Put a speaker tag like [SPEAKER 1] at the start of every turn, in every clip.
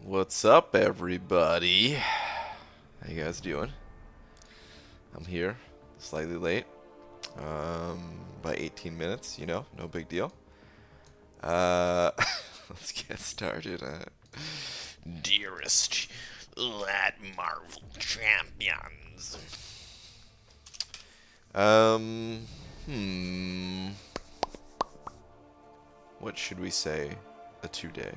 [SPEAKER 1] What's up, everybody? How you guys doing? I'm here, slightly late, by 18 minutes. No big deal. Uh, let's get started. Dearest lad Marvel champions. Um, hmm. What should we say today?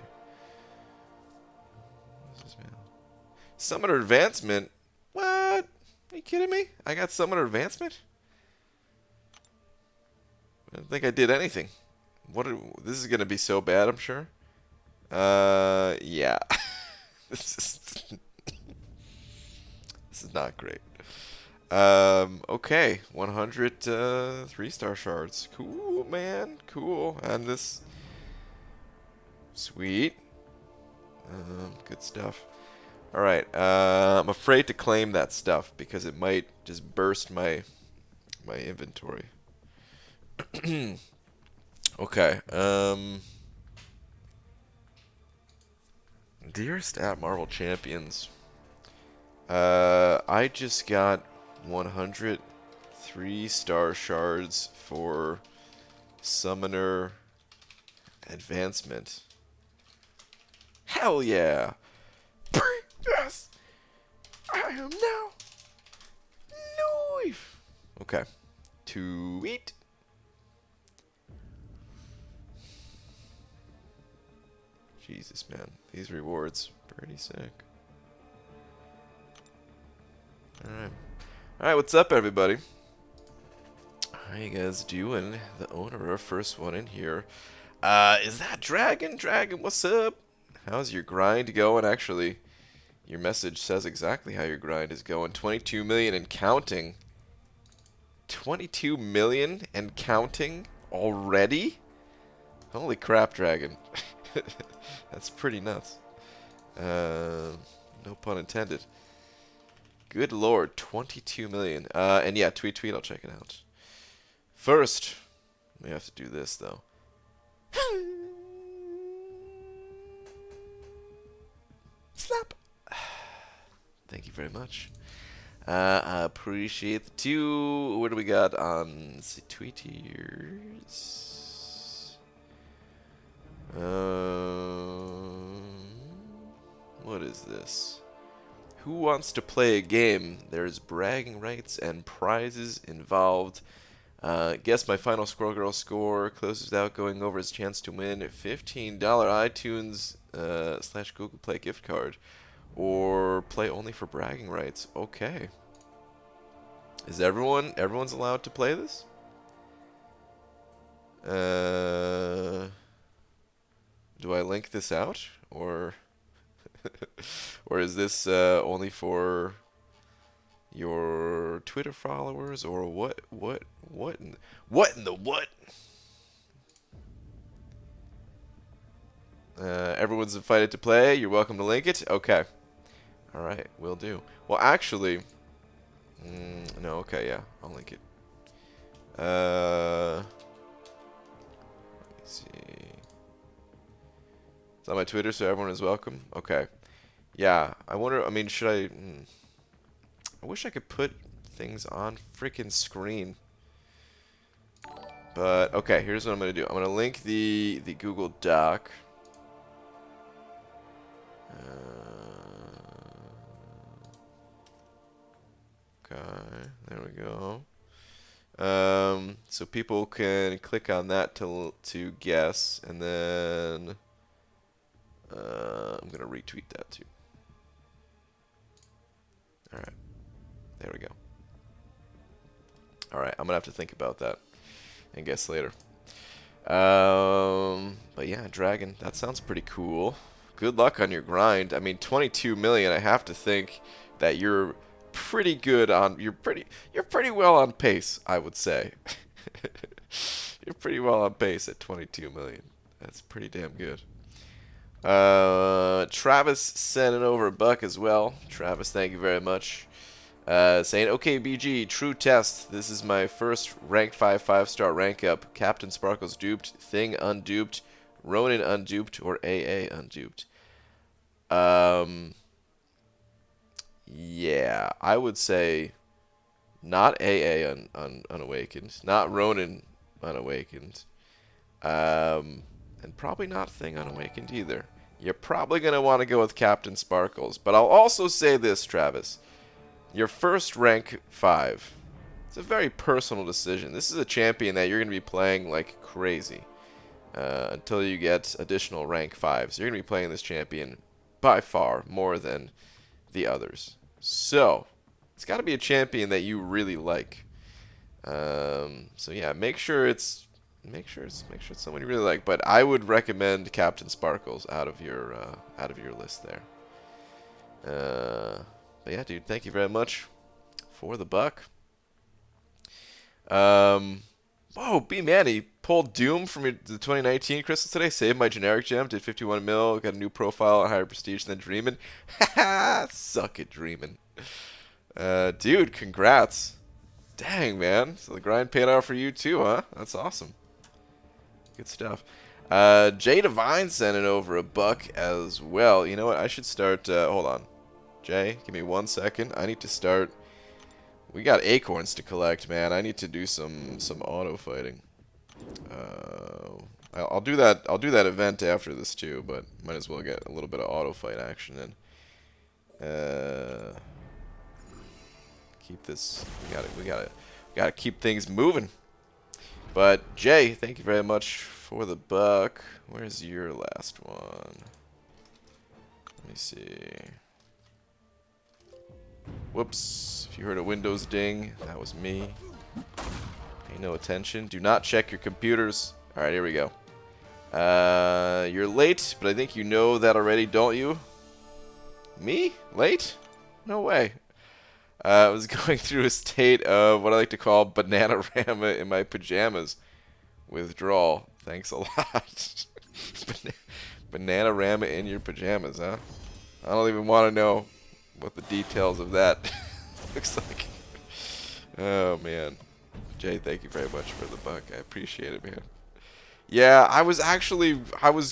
[SPEAKER 1] Summoner advancement? What? Are you kidding me? I got summoner advancement? I don't think I did anything. This is gonna be so bad, I'm sure. Yeah. this is this is not great. Okay, 100 3-star shards. Cool, man. Cool. And this, sweet. Good stuff. All right. I'm afraid to claim that stuff because it might just burst my inventory. Okay. Dearest at Marvel Champions. I just got 100 3-star shards for Summoner Advancement. Hell yeah! Yes! I am now live! Okay. Tweet. Jesus, man. These rewards, pretty sick. Alright. Alright, what's up, everybody? How you guys doing? The owner of first one in here. Is that Dragon? Dragon, what's up? How's your grind going? Actually, your message says exactly how your grind is going. 22 million and counting. 22 million and counting already? Holy crap, Dragon. That's pretty nuts. No pun intended. Good lord, 22 million. And yeah, tweet, I'll check it out. First, we have to do this, though. Slap. Thank you very much. I appreciate the 2. What do we got on the tweeters? What is this? Who wants to play a game? There's bragging rights and prizes involved. Guess my final Squirrel Girl score. Closes without going over his chance to win $15 iTunes / Google Play gift card. Or play only for bragging rights. Okay. Is everyone's allowed to play this? Do I link this out? Or or is this only for your Twitter followers, or what in the what? Everyone's invited to play. You're welcome to link it. Okay. All right, will do. Well, actually, no. Okay, yeah, I'll link it. Let me see. It's on my Twitter, so everyone is welcome. Okay. Yeah, I wonder. I mean, should I? I wish I could put things on freaking screen. But okay, here's what I'm gonna do. I'm gonna link the Google Doc. Okay, there we go. So people can click on that to guess, and then I'm gonna retweet that too. All right, there we go. All right, I'm gonna have to think about that and guess later. But yeah, Dragon, that sounds pretty cool. Good luck on your grind. I mean, 22 million. I have to think that you're pretty good on. You're pretty well on pace, I would say. You're pretty well on pace at 22 million. That's pretty damn good. Travis sending over a buck as well. Travis, thank you very much. Saying, okay, BG, true test. This is my first rank 5 5-star rank up. Captain Sparkles duped, Thing unduped, Ronin unduped, or AA unduped. Yeah, I would say not AA Unawakened, not Ronin Unawakened, and probably not Thing Unawakened either. You're probably going to want to go with Captain Sparkles. But I'll also say this, Travis. Your first rank 5. It's a very personal decision. This is a champion that you're going to be playing like crazy until you get additional rank 5s. You're going to be playing this champion by far more than the others. So, it's got to be a champion that you really like. So yeah, make sure it's someone you really like. But I would recommend Captain Sparkles out of your list there. But yeah, dude, thank you very much for the buck. Whoa, B Manny pulled Doom from the 2019 crystal today. Saved my generic gem. Did 51 mil. Got a new profile at higher prestige than Dreamin'. Haha, suck it, Dreamin'. Dude, congrats. Dang, man. So the grind paid off for you too, huh? That's awesome. Good stuff. Jay Divine sending over a buck as well. You know what? I should start. Hold on. Jay, give me 1 second. I need to start. We got acorns to collect, man. I need to do some auto fighting. I'll do that. I'll do that event after this too, but might as well get a little bit of auto fight action in. Keep this. We gotta keep things moving. But Jay, thank you very much for the buck. Where's your last one? Let me see. Whoops. If you heard a Windows ding, that was me. Pay no attention. Do not check your computers. Alright, here we go. You're late, but I think you know that already, don't you? Me? Late? No way. I was going through a state of what I like to call banana-rama in my pajamas. Withdrawal. Thanks a lot. Banana-rama in your pajamas, huh? I don't even want to know what the details of that looks like. Oh, man. Jay, thank you very much for the buck. I appreciate it, man. Yeah, I was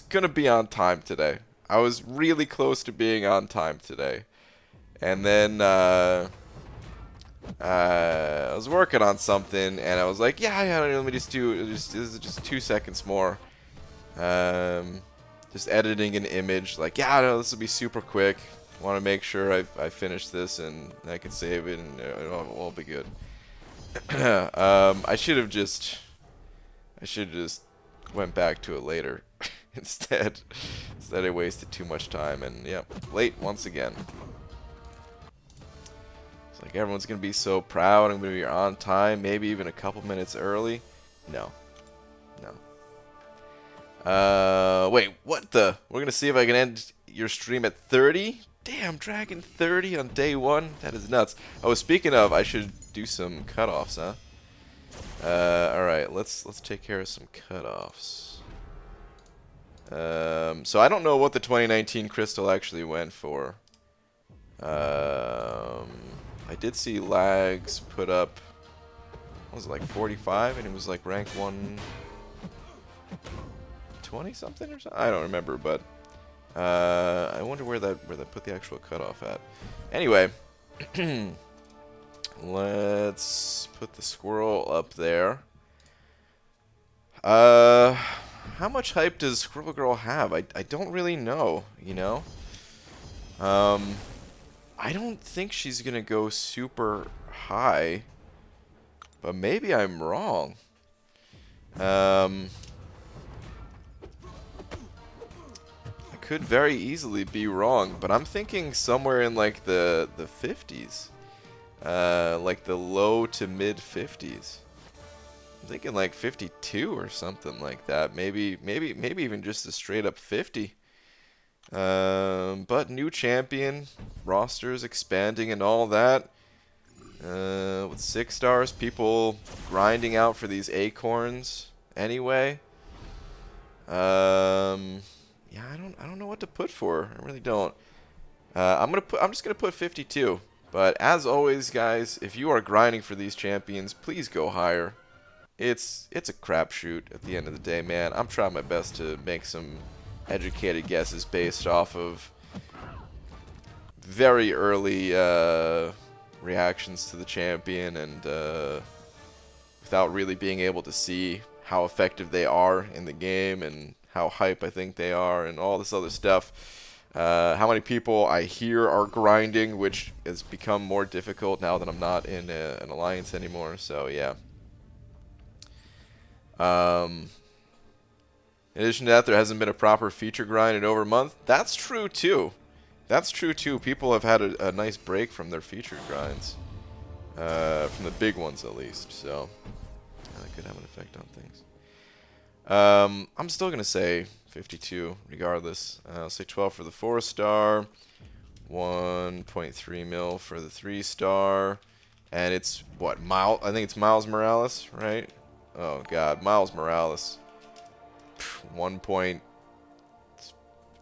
[SPEAKER 1] going to be on time today. I was really close to being on time today. And then, I was working on something, and I was like, yeah, let me this is just 2 seconds more. Just editing an image, like, yeah, no, this will be super quick. Want to make sure I finish this and I can save it and it'll all be good. I should have just went back to it later instead. Instead I wasted too much time and yeah, late once again. It's like everyone's gonna be so proud. I'm gonna be on time, maybe even a couple minutes early. No. Wait, what the? We're gonna see if I can end your stream at 30? Damn, Dragon 30 on day 1? That is nuts. Oh, speaking of, I should do some cutoffs, huh? Alright, let's take care of some cutoffs. So I don't know what the 2019 crystal actually went for. I did see Lags put up, what was it, like 45? And it was like rank 120 something or something? I don't remember, but I wonder where they put the actual cutoff at. Anyway, let's put the squirrel up there. How much hype does Squirrel Girl have? I don't really know, you know? I don't think she's gonna go super high, but maybe I'm wrong. Could very easily be wrong, but I'm thinking somewhere in like the 50s, like the low to mid 50s. I'm thinking like 52 or something like that. Maybe even just a straight up 50. But new champion, rosters expanding and all that. With 6 stars, people grinding out for these acorns anyway. Yeah, I don't know what to put for. I really don't. I'm just gonna put 52. But as always, guys, if you are grinding for these champions, please go higher. It's a crapshoot at the end of the day, man. I'm trying my best to make some educated guesses based off of very early reactions to the champion, and without really being able to see how effective they are in the game and how hype I think they are and all this other stuff. How many people I hear are grinding, which has become more difficult now that I'm not in an alliance anymore. So yeah. In addition to that, there hasn't been a proper feature grind in over a month. That's true too. That's true too. People have had a nice break from their feature grinds, from the big ones at least. So that could have an effect on things. I'm still gonna say 52 regardless. I'll say 12 for the 4-star, 1.3 mil for the 3-star, and it's what, I think it's Miles Morales, right? Oh God, Miles Morales. 1 point.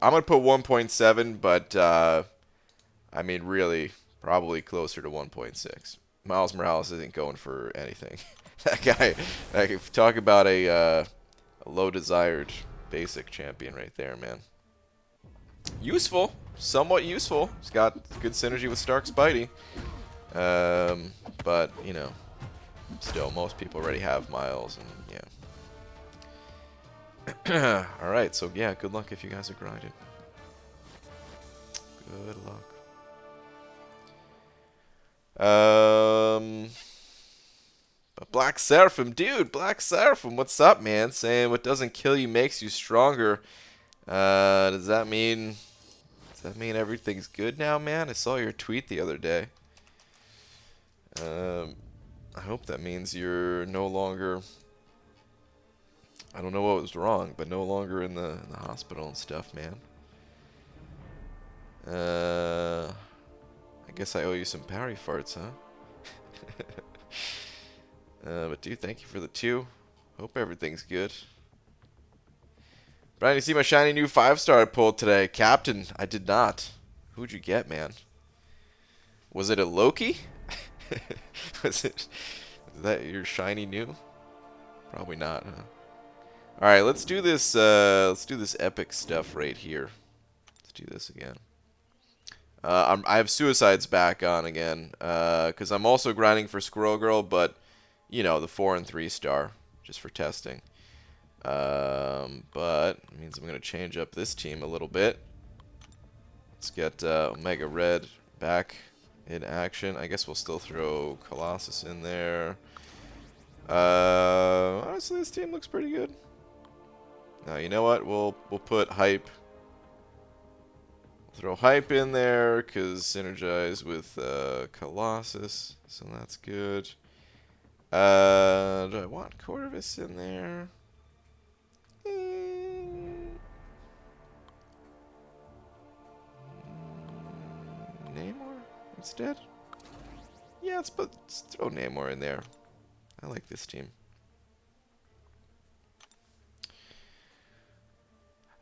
[SPEAKER 1] I'm gonna put 1.7, but I mean really probably closer to 1.6. Miles Morales isn't going for anything. That guy, talk about a low desired basic champion right there, man. Useful, somewhat useful. He's got good synergy with Stark Spidey, but you know, still most people already have Miles, and yeah. All right, so yeah, good luck if you guys are grinding. Good luck. But Black Seraphim, dude, Black Seraphim, what's up, man? Saying what doesn't kill you makes you stronger. Does that mean everything's good now, man? I saw your tweet the other day. I hope that means you're no longer, I don't know what was wrong, but no longer in the hospital and stuff, man. I guess I owe you some parry farts, huh? But dude, thank you for the 2. Hope everything's good. Brian, you see my shiny new 5-star I pulled today? Captain, I did not. Who'd you get, man? Was it a Loki? Was that your shiny new? Probably not, huh? Alright, let's do this epic stuff right here. Let's do this again. I have Suicides back on again, because I'm also grinding for Squirrel Girl, but, you know, the 4 and 3-star, just for testing. But it means I'm going to change up this team a little bit. Let's get Omega Red back in action. I guess we'll still throw Colossus in there. Honestly, this team looks pretty good. Now, you know what? We'll put Hype. Throw Hype in there, because synergize with Colossus, so that's good. Do I want Corvus in there? Namor instead? Yeah, let's throw Namor in there. I like this team.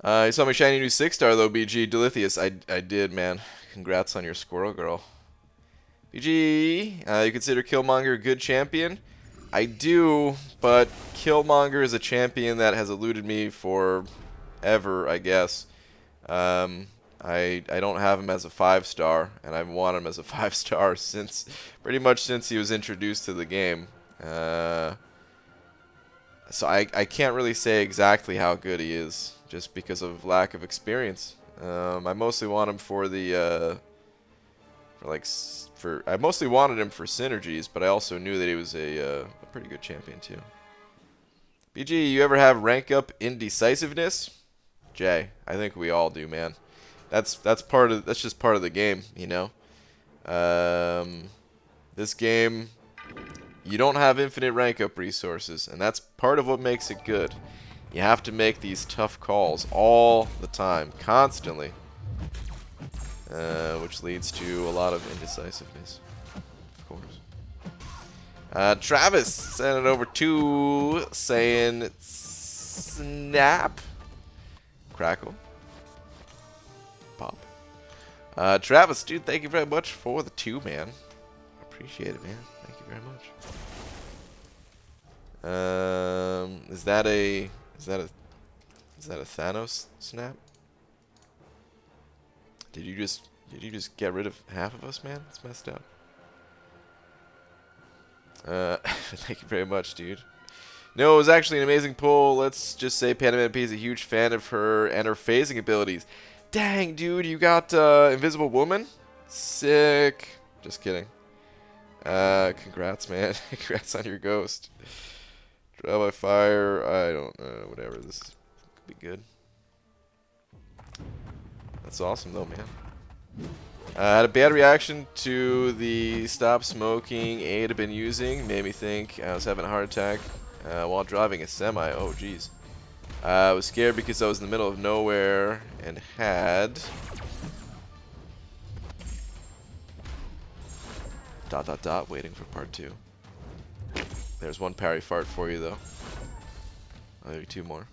[SPEAKER 1] You saw my shiny new 6-star though, BG. Delithius, I did, man. Congrats on your Squirrel Girl. BG, you consider Killmonger a good champion? I do, but Killmonger is a champion that has eluded me forever, I guess. I don't have him as a 5-star, and I've wanted him as a 5-star pretty much since he was introduced to the game. So I can't really say exactly how good he is, just because of lack of experience. I mostly want him for the I mostly wanted him for synergies, but I also knew that he was a pretty good champion too. BG, you ever have rank up indecisiveness? Jay, I think we all do, man. That's just part of the game, you know. This game, you don't have infinite rank up resources, and that's part of what makes it good. You have to make these tough calls all the time, constantly, which leads to a lot of indecisiveness, of course. Travis sent it over to saying snap, crackle, pop. Travis, dude, thank you very much for the 2, man. I appreciate it, man. Thank you very much. Is that a Thanos snap? Did you just get rid of half of us, man? It's messed up. Thank you very much, dude. No, it was actually an amazing pull. Let's just say Panda P is a huge fan of her and her phasing abilities. Dang, dude, you got Invisible Woman? Sick. Just kidding. Congrats, man. Congrats on your ghost. Trial by fire. I don't know. Whatever. This could be good. That's awesome, though, man. I had a bad reaction to the stop smoking aid I've been using. Made me think I was having a heart attack while driving a semi. Oh, jeez. I was scared because I was in the middle of nowhere and had... ... waiting for part 2. There's one parry fart for you, though. I'll give you 2 more.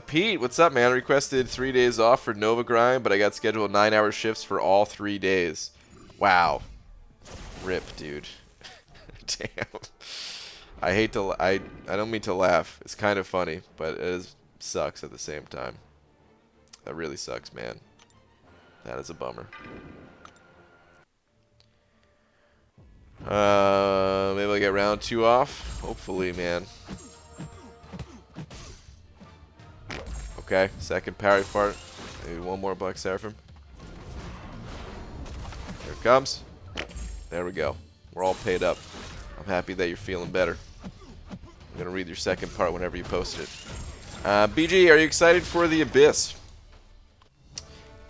[SPEAKER 1] Pete, what's up, man? I requested 3 days off for Nova Grind, but I got scheduled 9-hour shifts for all 3 days. Wow. Rip, dude. Damn. I don't mean to laugh. It's kind of funny, but it sucks at the same time. That really sucks, man. That is a bummer. Maybe I'll get round 2 off. Hopefully, man. Okay, second parry fart. Maybe one more Black Seraphim. Here it comes. There we go. We're all paid up. I'm happy that you're feeling better. I'm going to read your second part whenever you post it. BG, are you excited for the Abyss?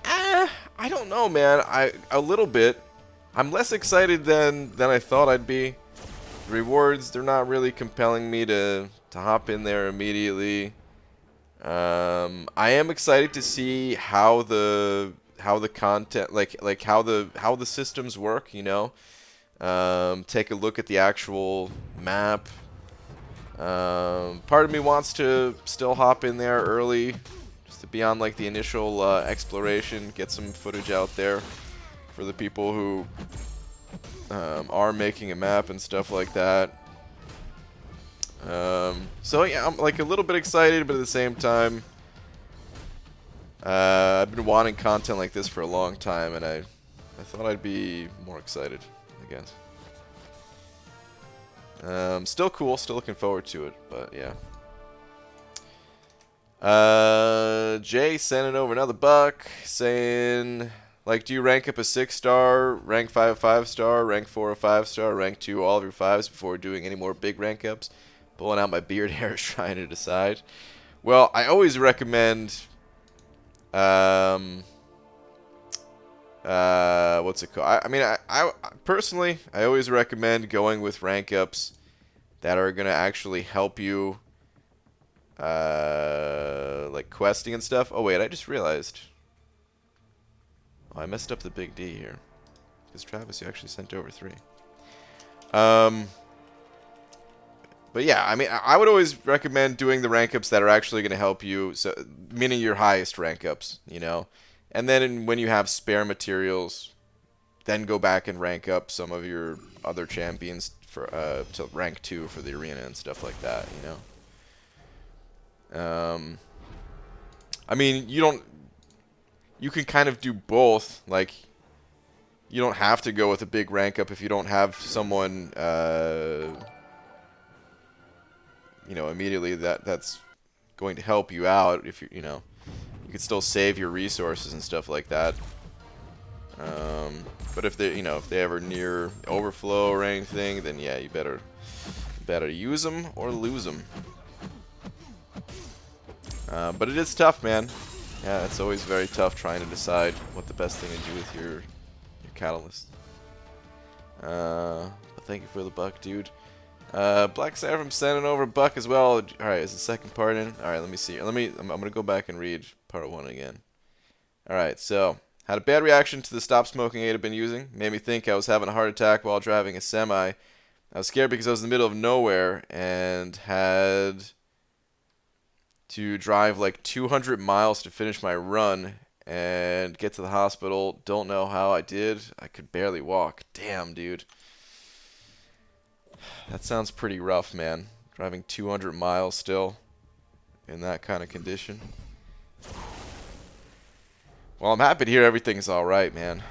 [SPEAKER 1] I don't know, man. A little bit. I'm less excited than I thought I'd be. The rewards, they're not really compelling me to hop in there immediately. I am excited to see how the content, like how the systems work, you know. Take a look at the actual map. Part of me wants to still hop in there early, just to be on like the initial exploration, get some footage out there for the people who are making a map and stuff like that. So yeah, I'm like a little bit excited, but at the same time, I've been wanting content like this for a long time, and I thought I'd be more excited, I guess. Still cool, still looking forward to it, but yeah. Jay sending over another buck, saying, like, do you rank up a 6-star, rank 5 a 5-star, rank 4 a 5-star, rank 2 all of your 5s before doing any more big rank ups? Pulling out my beard hairs trying to decide. Well, I always recommend, what's it called? I mean, I personally, I always recommend going with rank ups that are going to actually help you, like questing and stuff. Oh, wait, I just realized. Oh, I messed up the big D here. Because Travis, you actually sent over 3. But yeah, I mean, I would always recommend doing the rank ups that are actually going to help you, so meaning your highest rank ups, you know. And then when you have spare materials, then go back and rank up some of your other champions for to rank 2 for the arena and stuff like that, you know. I mean, you can kind of do both. Like, you don't have to go with a big rank up if you don't have someone, you know, immediately that's going to help you out. If you know, you could still save your resources and stuff like that. But if they, you know, if they ever near overflow or anything, then yeah, you better use them or lose them. But it is tough, man. Yeah, it's always very tough trying to decide what the best thing to do with your catalyst. But thank you for the buck, dude. Black Seraphim sending over a buck as well. Alright, is the second part in? Alright, let me see. I'm gonna go back and read part 1 again. Alright, so had a bad reaction to the stop smoking aid I've been using. Made me think I was having a heart attack while driving a semi. I was scared because I was in the middle of nowhere and had to drive like 200 miles to finish my run and get to the hospital. Don't know how I did. I could barely walk. Damn, dude. That sounds pretty rough, man. Driving 200 miles still in that kind of condition. Well, I'm happy to hear everything's all right, man.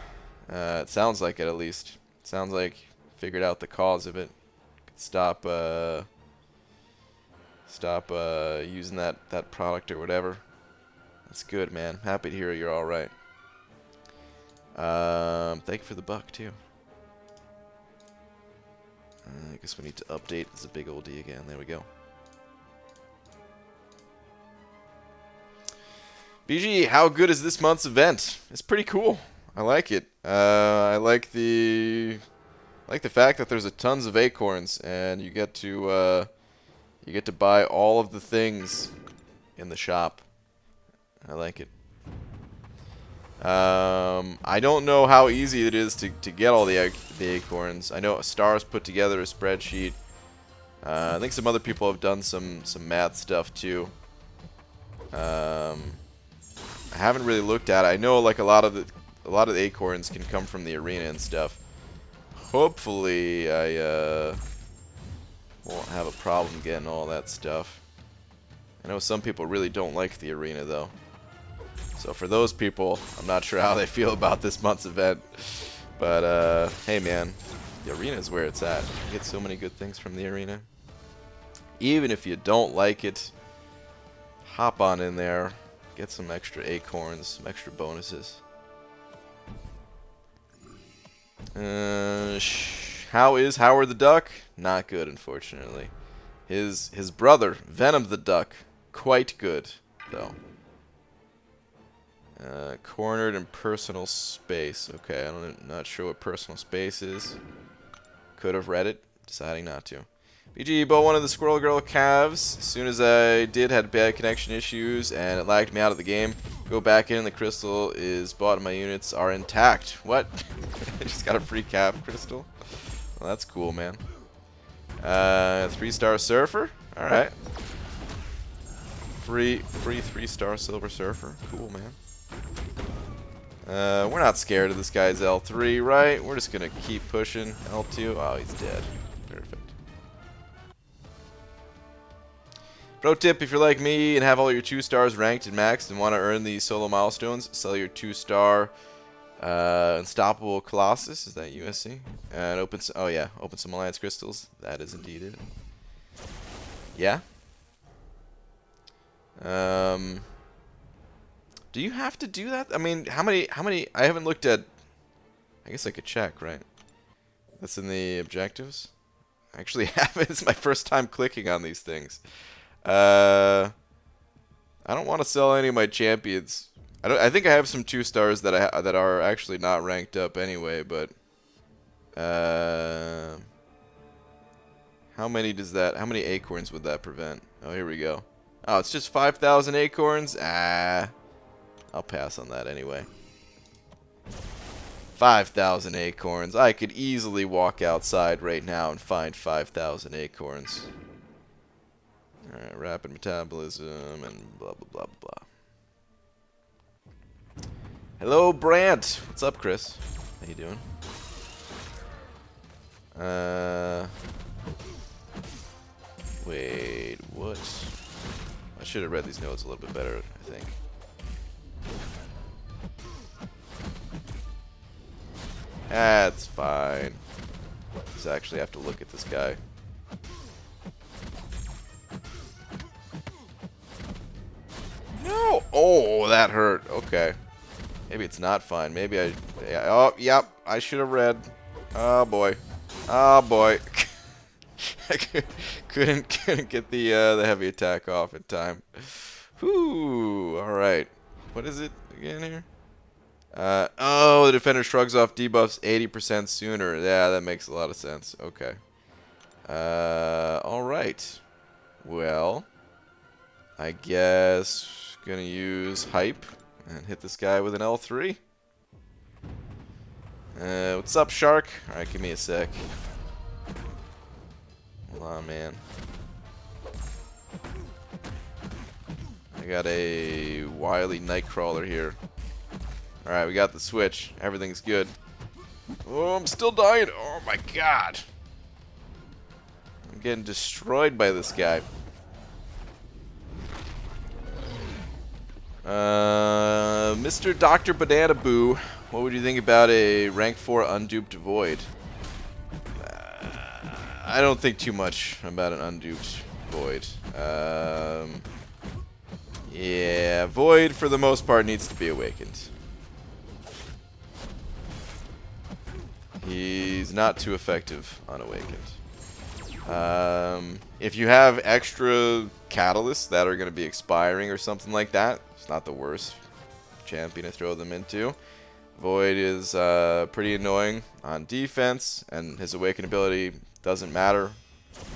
[SPEAKER 1] It sounds like it, at least. It sounds like you figured out the cause of it. Could stop using that product or whatever. That's good, man. Happy to hear you're all right. Thank you for the buck too. I guess we need to update. It's a big old D again. There we go. BG, how good is this month's event? It's pretty cool. I like it. I like the fact that there's a tons of acorns and you get to buy all of the things in the shop. I like it. I don't know how easy it is to get all the acorns. I know Stars put together a spreadsheet. I think some other people have done some math stuff too. I haven't really looked at it. I know like a lot of the acorns can come from the arena and stuff. Hopefully I won't have a problem getting all that stuff. I know some people really don't like the arena though. So for those people, I'm not sure how they feel about this month's event. But hey man, the arena is where it's at. You get so many good things from the arena. Even if you don't like it, hop on in there, get some extra acorns, some extra bonuses. How is Howard the Duck? Not good, unfortunately. His brother, Venom the Duck, quite good, though. Cornered in personal space. Okay, I'm not sure what personal space is. Could have read it, deciding not to. BG bought one of the Squirrel Girl calves. As soon as I did, had bad connection issues, and it lagged me out of the game. Go back in, the crystal is bought, and my units are intact. What? I just got a free calf crystal? Well, that's cool, man. 3-star surfer? Alright. Free 3-star silver surfer. Cool, man. We're not scared of this guy's L3, right? We're just gonna keep pushing. L2. Oh, he's dead. Perfect. Pro tip, if you're like me and have all your 2-stars ranked and maxed and want to earn these solo milestones, sell your 2-star Unstoppable Colossus. Is that USC? And open some Alliance crystals. That is indeed it. Yeah. Do you have to do that? I mean, how many, I haven't looked at, I guess I could check, right? That's in the objectives? I actually haven't. It's my first time clicking on these things. I don't want to sell any of my champions. I think I have some 2-stars that are actually not ranked up anyway, but how many acorns would that prevent? Oh, here we go. Oh, it's just 5,000 acorns? I'll pass on that anyway. 5,000 acorns. I could easily walk outside right now and find 5,000 acorns. Alright, rapid metabolism and blah, blah, blah, blah. Hello, Brant. What's up, Chris? How you doing? Wait, what? I should have read these notes a little bit better, I think. That's fine. Just actually have to look at this guy. No! Oh, that hurt. Okay. Maybe it's not fine. Maybe I... Yeah, oh, yep. I should have read. Oh, boy. Oh, boy. I couldn't get the heavy attack off in time. Whew. Alright. What is it again here? Oh, the defender shrugs off debuffs 80% sooner. Yeah, that makes a lot of sense. Okay. Alright. Well, I guess gonna use hype and hit this guy with an L3. What's up, Shark? Alright, give me a sec. Hold on, man. I got a wily Nightcrawler here. Alright, we got the switch. Everything's good. Oh, I'm still dying. Oh my god. I'm getting destroyed by this guy. Mr. Dr. Banana Boo, what would you think about a rank 4 unduped Void? I don't think too much about an unduped Void. Yeah, Void for the most part needs to be awakened. He's not too effective unawakened. If you have extra catalysts that are going to be expiring or something like that, it's not the worst champion to throw them into. Void is pretty annoying on defense, and his awaken ability doesn't matter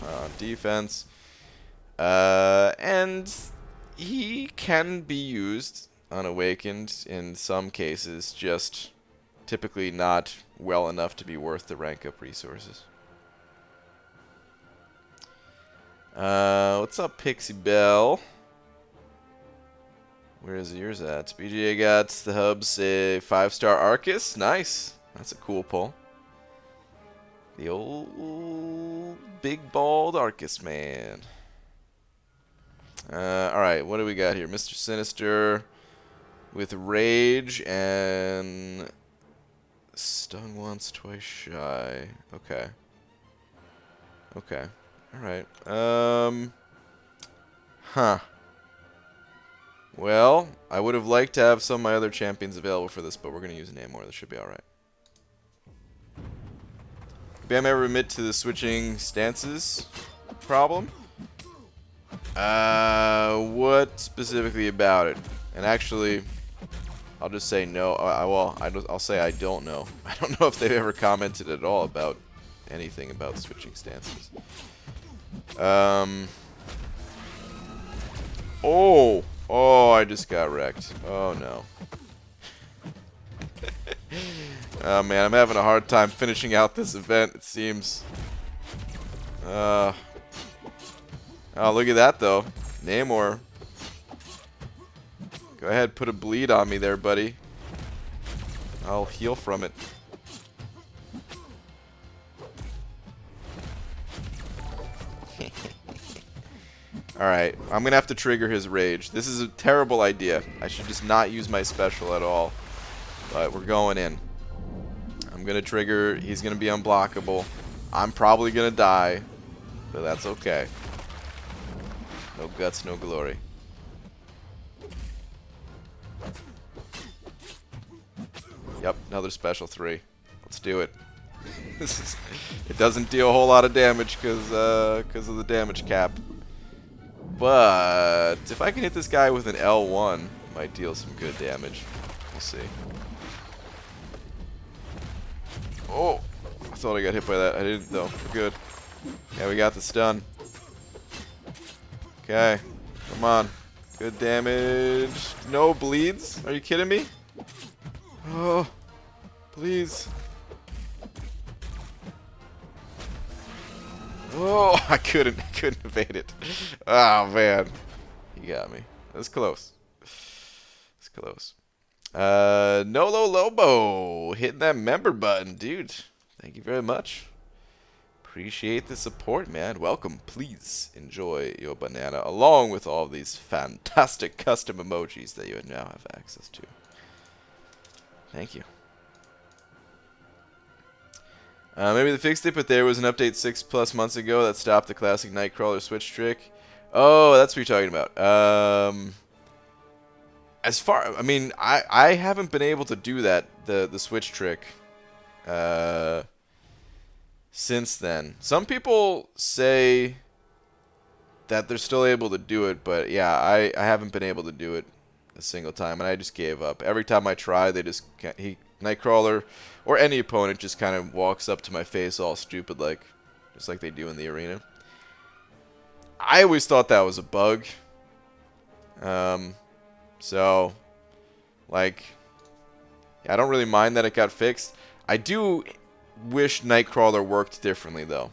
[SPEAKER 1] on defense. And he can be used unawakened in some cases, just typically not well enough to be worth the rank up resources. What's up, Pixie Bell? Where is yours at? BGA got the hubs a 5-star Arcus. Nice. That's a cool pull. The old big bald Arcus man. Alright, what do we got here? Mr. Sinister with Rage and Stung Once, Twice Shy. Okay. Okay. Alright. Huh. Well, I would have liked to have some of my other champions available for this, but we're going to use Namor. This should be alright. Bam ever admit to the switching stances problem? What specifically about it? And actually, I'll just say no. I'll say I don't know. I don't know if they've ever commented at all about anything about switching stances. Oh, I just got wrecked. Oh, no. Oh, man, I'm having a hard time finishing out this event, it seems. Oh, look at that, though. Namor. Go ahead, put a bleed on me there, buddy. I'll heal from it. Alright, I'm going to have to trigger his rage. This is a terrible idea. I should just not use my special at all. But we're going in. I'm going to trigger. He's going to be unblockable. I'm probably going to die. But that's okay. No guts, no glory. Yep, another special 3. Let's do it. It doesn't deal a whole lot of damage because of the damage cap. But if I can hit this guy with an L1, it might deal some good damage. We'll see. Oh, I thought I got hit by that. I didn't though. We're good. Yeah, we got the stun. Okay, come on. Good damage. No bleeds? Are you kidding me? Oh, please. Oh, I couldn't evade it. Oh, man. You got me. That's close. It's close. Nolo Lobo hitting that member button, dude. Thank you very much. Appreciate the support, man. Welcome. Please enjoy your banana along with all these fantastic custom emojis that you now have access to. Thank you. Maybe they fixed it, but there was an update 6+ months ago that stopped the classic Nightcrawler switch trick. Oh, that's what you're talking about. I mean, I haven't been able to do that, the switch trick, since then. Some people say that they're still able to do it, but yeah, I haven't been able to do it a single time, and I just gave up. Every time I try, they just can't, Nightcrawler or any opponent just kind of walks up to my face all stupid like, just like they do in the arena. I always thought that was a bug. So, like, I don't really mind that it got fixed. I do wish Nightcrawler worked differently, though.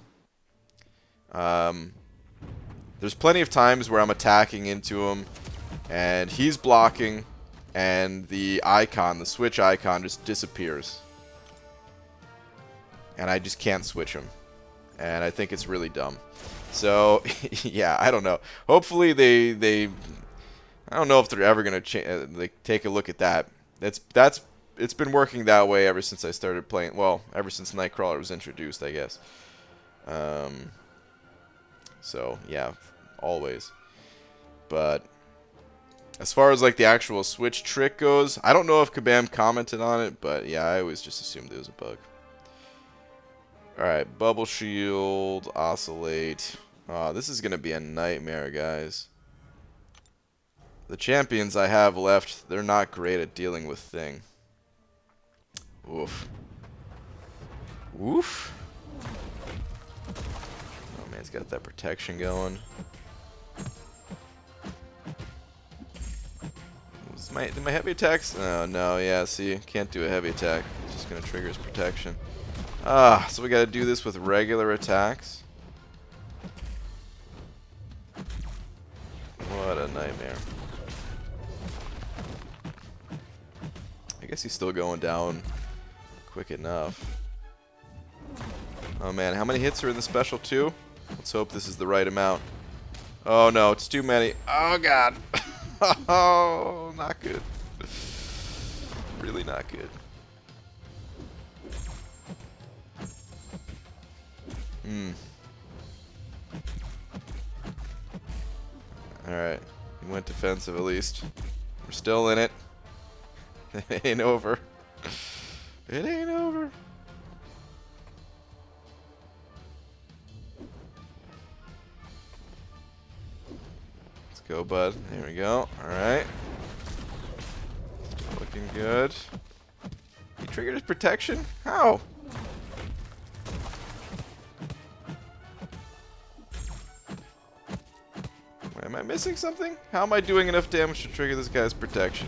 [SPEAKER 1] There's plenty of times where I'm attacking into him, and he's blocking, and the icon, the switch icon, just disappears. And I just can't switch him. And I think it's really dumb. So, yeah, I don't know. Hopefully they I don't know if they're ever gonna like take a look at that. It's been working that way ever since I started playing. Well, ever since Nightcrawler was introduced, I guess. So yeah, always. But as far as like the actual switch trick goes, I don't know if Kabam commented on it, but yeah, I always just assumed it was a bug. Alright, Bubble Shield, Oscillate. Oh, this is going to be a nightmare, guys. The champions I have left, they're not great at dealing with Thing. Oof. Oof. Oh man, he's got that protection going. My heavy attacks? Oh no, yeah, see, can't do a heavy attack. It's just going to trigger his protection. Ah, so we got to do this with regular attacks. What a nightmare. I guess he's still going down quick enough. Oh man, how many hits are in the special 2? Let's hope this is the right amount. Oh no, it's too many. Oh god. Oh, not good. Really not good. Alright. He went defensive at least. We're still in it. It ain't over. It ain't over. Let's go, bud. There we go. Alright. Still looking good. He triggered his protection? How? Am I missing something? How am I doing enough damage to trigger this guy's protection?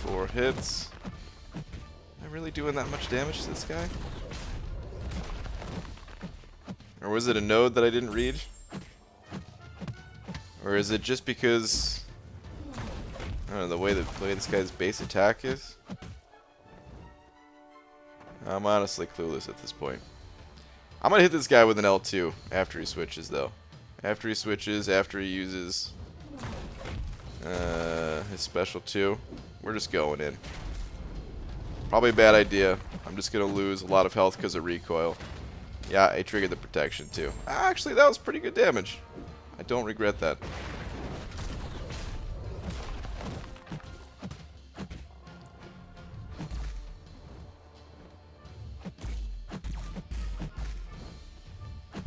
[SPEAKER 1] Four hits. Am I really doing that much damage to this guy? Or was it a node that I didn't read? Or is it just because I don't know, the way this guy's base attack is? I'm honestly clueless at this point. I'm gonna hit this guy with an L2 after he switches though. After he switches, after he uses his special 2. We're just going in. Probably a bad idea. I'm just going to lose a lot of health because of recoil. Yeah, I triggered the protection too. Actually, that was pretty good damage. I don't regret that.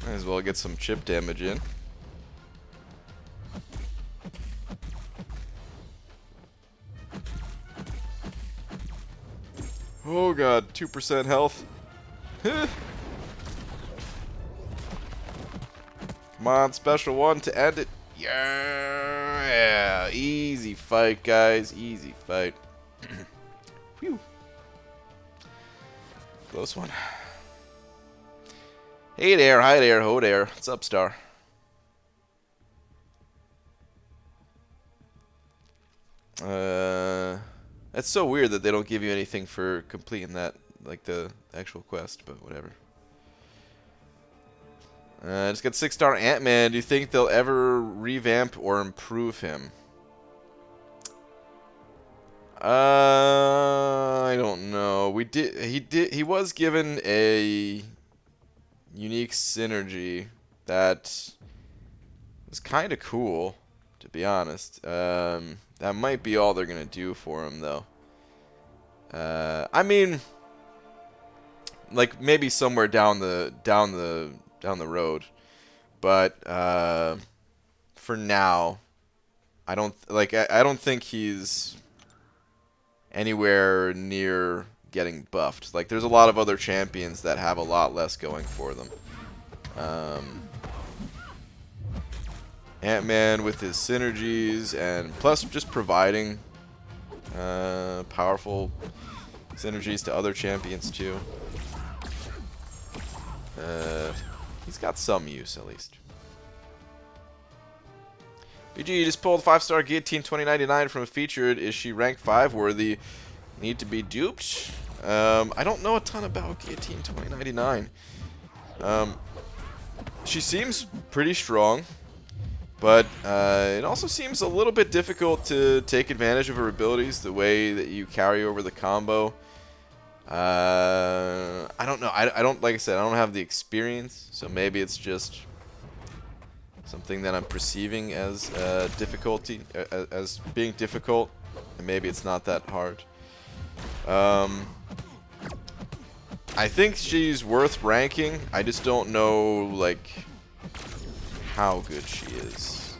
[SPEAKER 1] Might as well get some chip damage in. Oh god, 2% health. Come on, special 1 to end it. Yeah, easy fight, guys. Easy fight. Phew. Close one. Hey there, hi there, ho there. What's up, Star? That's so weird that they don't give you anything for completing that, like the actual quest, but whatever. Just got 6-star Ant-Man. Do you think they'll ever revamp or improve him? I don't know. He was given a unique synergy that was kind of cool, to be honest. That might be all they're gonna do for him, though. I mean, like maybe somewhere down the road, but for now, I don't think he's anywhere near getting buffed. Like, there's a lot of other champions that have a lot less going for them. Ant-Man with his synergies, and plus just providing Powerful synergies to other champions too. He's got some use at least. BG just pulled 5-star Guillotine 2099 from a featured. Is she rank 5 worthy? Need to be duped? I don't know a ton about Guillotine 2099. She seems pretty strong, but it also seems a little bit difficult to take advantage of her abilities, the way that you carry over the combo. I don't know. I don't, like I said, I don't have the experience, so maybe it's just something that I'm perceiving as difficulty, as being difficult, and maybe it's not that hard. I think she's worth ranking. I just don't know, like, how good she is.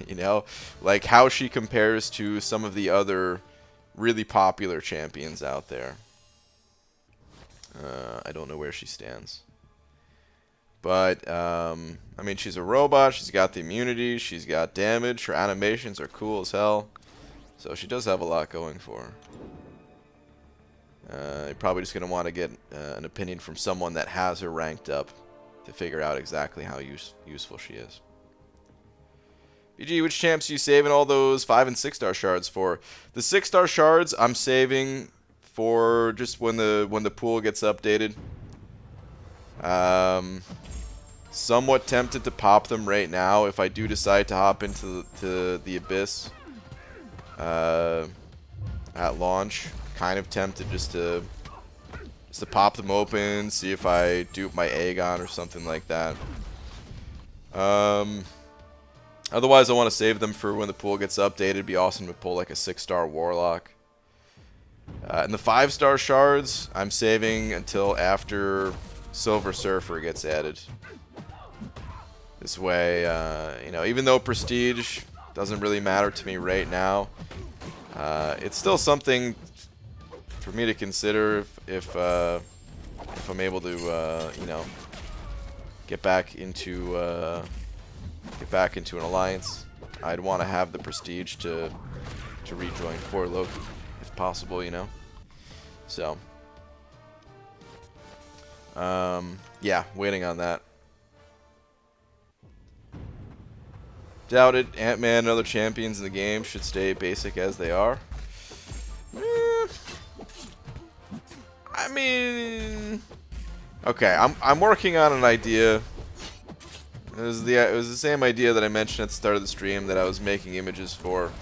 [SPEAKER 1] You know? Like, how she compares to some of the other really popular champions out there. I don't know where she stands. But, I mean, she's a robot. She's got the immunity. She's got damage. Her animations are cool as hell. So she does have a lot going for her. You're probably just going to want to get an opinion from someone that has her ranked up to figure out exactly how useful she is. BG, which champs are you saving all those 5- and 6-star shards for? The 6-star shards I'm saving for just when the pool gets updated. Somewhat tempted to pop them right now if I do decide to hop into the Abyss at launch. Kind of tempted just to pop them open, see if I dupe my Aegon or something like that. Otherwise, I want to save them for when the pool gets updated. It'd be awesome to pull like a 6-star Warlock. And the 5-star shards, I'm saving until after Silver Surfer gets added. This way, you know, even though Prestige doesn't really matter to me right now, it's still something for me to consider if I'm able to, you know, get back into an alliance. I'd want to have the prestige to rejoin for Loki, if possible, you know. So, yeah, waiting on that. Doubt it. Ant-Man and other champions in the game should stay basic as they are. I mean, okay, I'm working on an idea. It was the same idea that I mentioned at the start of the stream that I was making images for.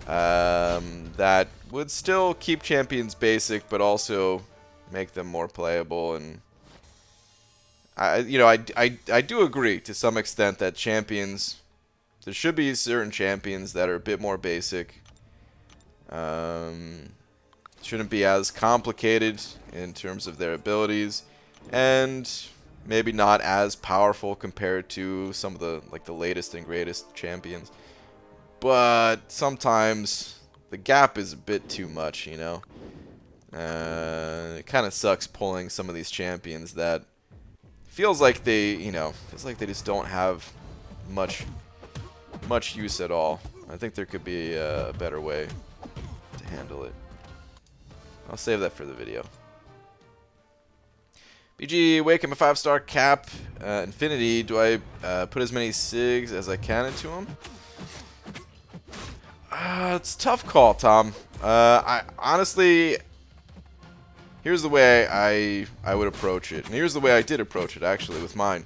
[SPEAKER 1] That would still keep champions basic, but also make them more playable. And I do agree to some extent that champions, there should be certain champions that are a bit more basic. Shouldn't be as complicated in terms of their abilities, and maybe not as powerful compared to some of the latest and greatest champions. But sometimes the gap is a bit too much, you know. It kind of sucks pulling some of these champions that feels like they just don't have much use at all. I think there could be a better way to handle it. I'll save that for the video. BG, wake him a 5-star cap. Infinity, do I put as many SIGs as I can into him? It's a tough call, Tom. I honestly, here's the way I would approach it. And here's the way I did approach it, actually, with mine.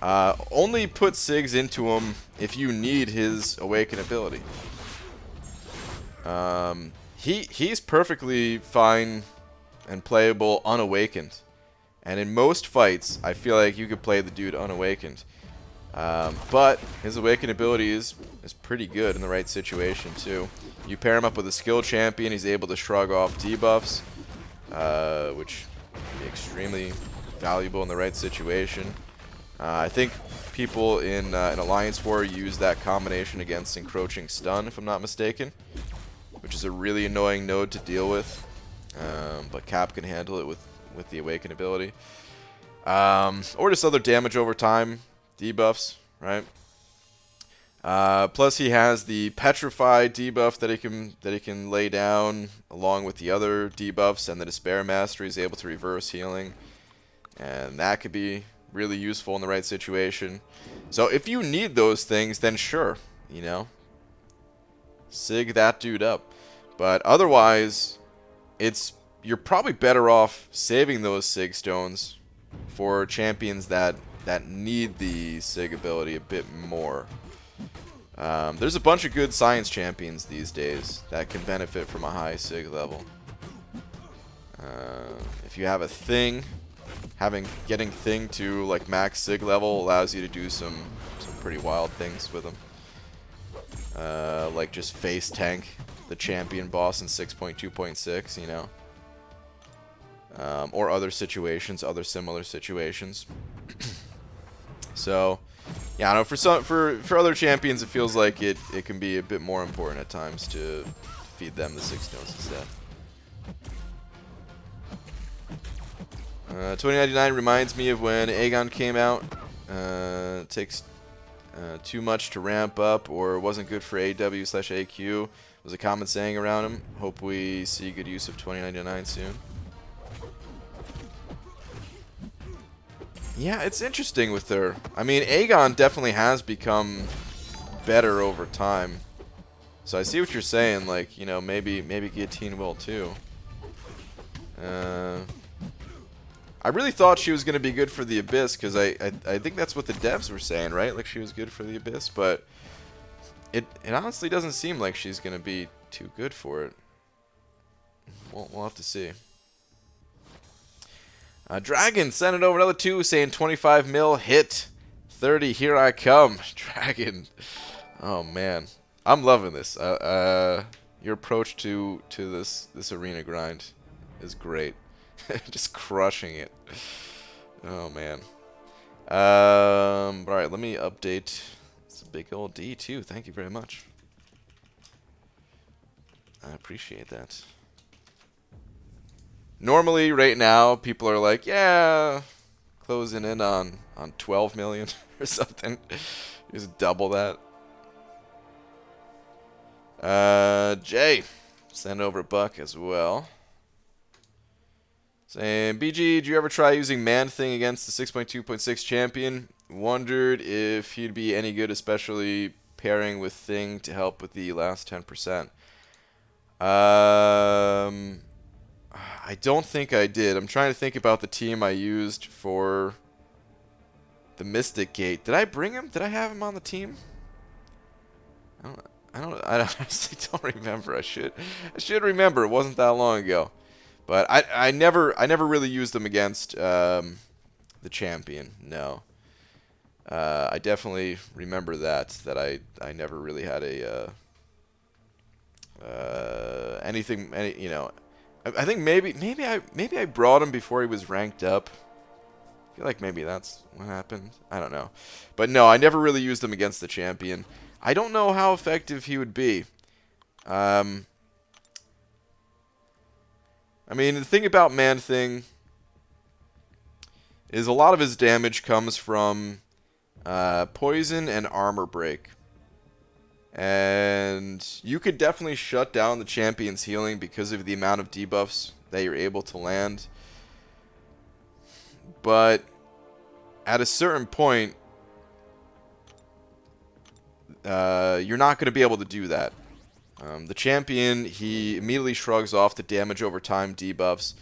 [SPEAKER 1] Only put SIGs into him if you need his Awaken ability. He's perfectly fine and playable unawakened. And in most fights, I feel like you could play the dude unawakened. But his Awaken ability is pretty good in the right situation, too. You pair him up with a skill champion, he's able to shrug off debuffs, which can be extremely valuable in the right situation. I think people in Alliance War use that combination against Encroaching Stun, if I'm not mistaken, which is a really annoying node to deal with, but Cap can handle it with the Awaken ability. Or just other damage over time debuffs, right? Plus, he has the Petrify debuff that he can lay down, along with the other debuffs, and the Despair Mastery is able to reverse healing, and that could be really useful in the right situation. So if you need those things, then sure, you know, sig that dude up. But otherwise, you're probably better off saving those sig stones for champions that need the sig ability a bit more. There's a bunch of good science champions these days that can benefit from a high sig level. If you have a thing, getting thing to like max sig level allows you to do some pretty wild things with them. Like just face tank the champion boss in 6.2.6, you know. Or other situations, other similar situations. So, yeah, I know for other champions, it feels like it can be a bit more important at times to feed them the 6 stones instead. 2099 reminds me of when Aegon came out. It takes too much to ramp up, or wasn't good for AW/AQ. Was a common saying around him. Hope we see good use of 2099 soon. Yeah, it's interesting with her. I mean, Aegon definitely has become better over time. So I see what you're saying. Like, you know, maybe Guillotine will too. I really thought she was going to be good for the Abyss, because I think that's what the devs were saying, right? Like, she was good for the Abyss, but it honestly doesn't seem like she's going to be too good for it. We'll have to see. Dragon sent it over another 2, saying 25 mil hit, 30 here I come. Dragon, oh man, I'm loving this. Your approach to this arena grind is great. Just crushing it. Oh man. All right, let me update. It's a big old D too. Thank you very much. I appreciate that. Normally, right now, people are like, yeah, closing in on 12 million or something. Just double that. Jay, send over a buck as well. Saying, BG, did you ever try using Man-Thing against the 6.2.6 champion? Wondered if he'd be any good, especially pairing with Thing to help with the last 10%. I don't think I did. I'm trying to think about the team I used for the Mystic Gate. Did I bring him? Did I have him on the team? I honestly don't remember. I should remember. It wasn't that long ago. But I never really used them against the champion. No. I definitely remember that I never really had a anything, you know. I think maybe I brought him before he was ranked up. I feel like maybe that's what happened. I don't know. But no, I never really used him against the champion. I don't know how effective he would be. I mean, the thing about Man-Thing is a lot of his damage comes from poison and armor break. And you could definitely shut down the champion's healing because of the amount of debuffs that you're able to land. But at a certain point, you're not going to be able to do that. The champion, he immediately shrugs off the damage over time debuffs.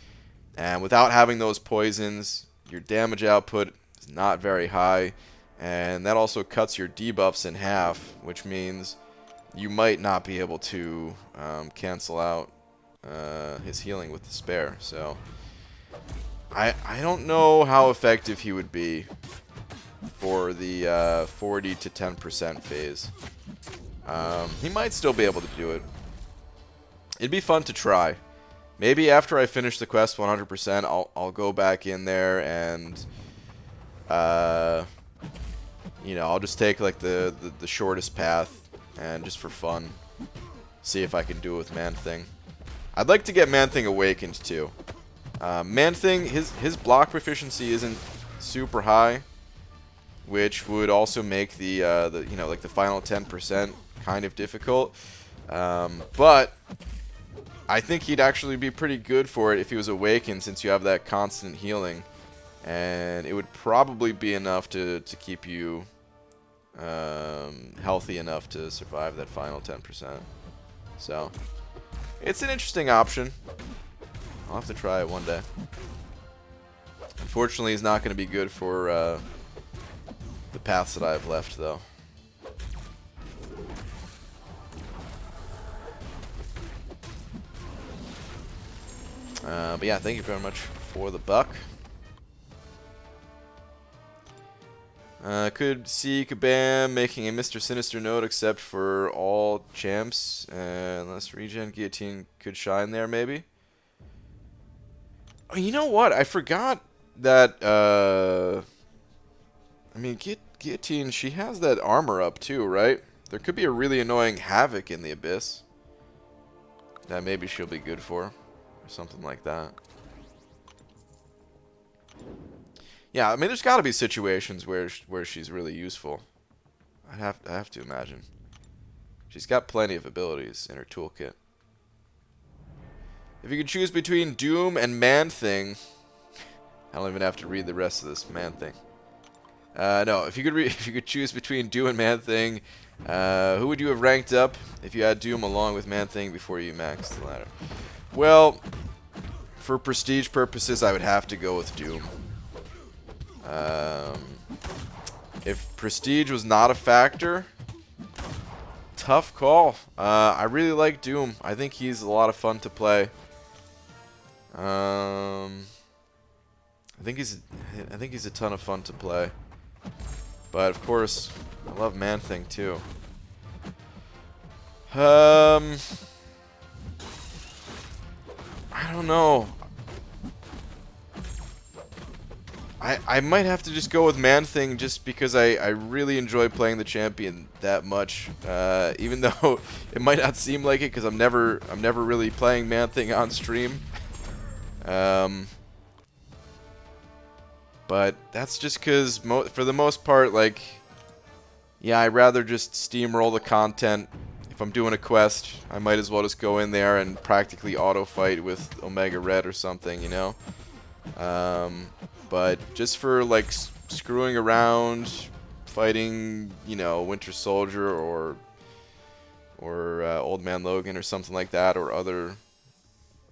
[SPEAKER 1] And without having those poisons, your damage output is not very high. And that also cuts your debuffs in half, which means you might not be able to cancel out his healing with Despair. So I don't know how effective he would be for the 40 to 10% phase. He might still be able to do it. It'd be fun to try. Maybe after I finish the quest 100%, I'll go back in there and you know, I'll just take like the shortest path and just for fun see if I can do it with Man-Thing. I'd like to get Man-Thing awakened too. Man-Thing, his block proficiency isn't super high, which would also make the you know, like the final 10% kind of difficult. But I think he'd actually be pretty good for it if he was awakened, since you have that constant healing, and it would probably be enough to keep you healthy enough to survive that final 10%. So it's an interesting option. I'll have to try it one day. Unfortunately, he's not going to be good for the paths that I have left, though. But yeah, thank you very much for the buck. Could see Kabam making a Mr. Sinister note, except for all champs, unless Regen Guillotine could shine there, maybe. Oh, you know what? I forgot that, I mean, Guillotine, she has that armor up too, right? There could be a really annoying Havoc in the Abyss that maybe she'll be good for, or something like that. Yeah, I mean, there's got to be situations where she's really useful. I have to imagine. She's got plenty of abilities in her toolkit. If you could choose between Doom and Man-Thing, I don't even have to read the rest of this Man-Thing. No, if you could choose between Doom and Man-Thing, who would you have ranked up if you had Doom along with Man-Thing before you maxed the ladder? Well, for prestige purposes, I would have to go with Doom. If prestige was not a factor, tough call. I really like Doom. I think he's a lot of fun to play. I think he's a ton of fun to play. But of course, I love Man-Thing too. I don't know. I might have to just go with Man-Thing, just because I really enjoy playing the champion that much. Even though it might not seem like it, because I'm never really playing Man-Thing on stream. But that's just because, for the most part, like, yeah, I'd rather just steamroll the content. If I'm doing a quest, I might as well just go in there and practically auto-fight with Omega Red or something, you know? But just for, like, screwing around, fighting, you know, Winter Soldier or Old Man Logan or something like that, or other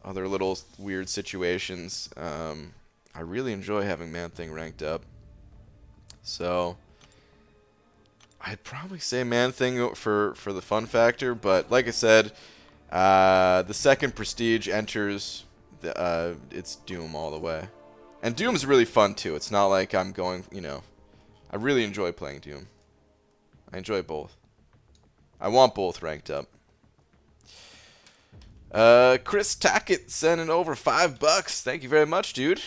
[SPEAKER 1] little weird situations, I really enjoy having Man-Thing ranked up. So I'd probably say Man-Thing for the fun factor, but like I said, the second prestige enters, it's Doom all the way. And Doom's really fun too. It's not like I'm going, you know, I really enjoy playing Doom. I enjoy both. I want both ranked up. Chris Tackett sending over $5. Thank you very much, dude.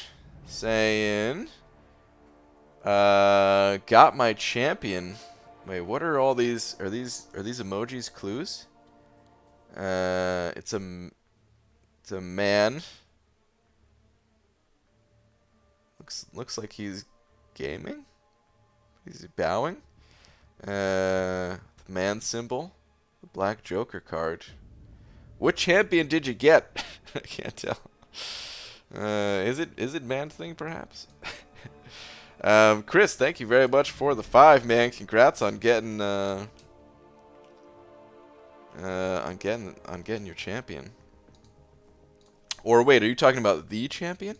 [SPEAKER 1] Saying, got my champion. Wait, what are all these? Are these emojis clues? It's a man. Looks like he's gaming. He's bowing. The man symbol. The black Joker card. What champion did you get? I can't tell. Is it Man-Thing perhaps? Chris, thank you very much for the 5, man. Congrats on getting your champion. Or wait, are you talking about the champion?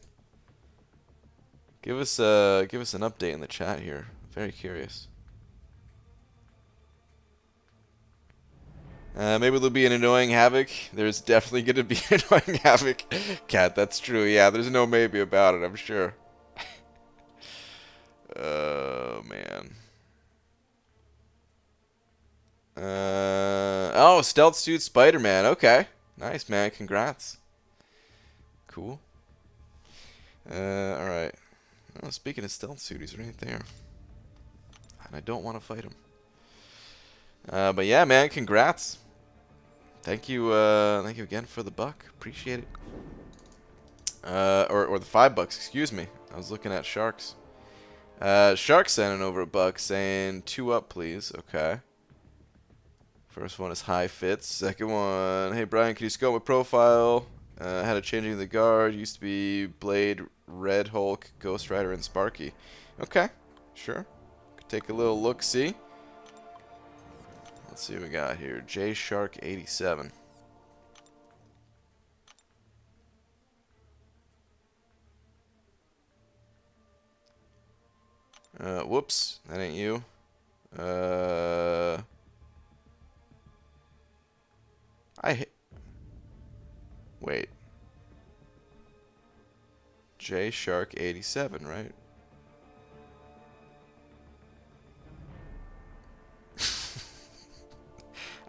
[SPEAKER 1] Give us an update in the chat here. Very curious. Maybe there'll be an annoying Havoc. There's definitely going to be an annoying Havoc. Cat, that's true. Yeah, there's no maybe about it, I'm sure. Oh, man. Oh, Stealth Suit Spider-Man. Okay. Nice, man. Congrats. Cool. Alright. Oh, speaking of Stealth Suit, he's right there. And I don't want to fight him. But yeah, man, congrats. Thank you again for the buck. Appreciate it. Or the $5, excuse me. I was looking at sharks. Shark sending over a buck saying 2 up, please. Okay. First one is high fits. Second one, hey Brian, can you scope my profile? Had a changing of the guard. Used to be Blade, Red Hulk, Ghost Rider, and Sparky. Okay, sure. Could take a little look. See. Let's see what we got here. J Shark 87. Whoops, that ain't you. Wait. J Shark 87, right?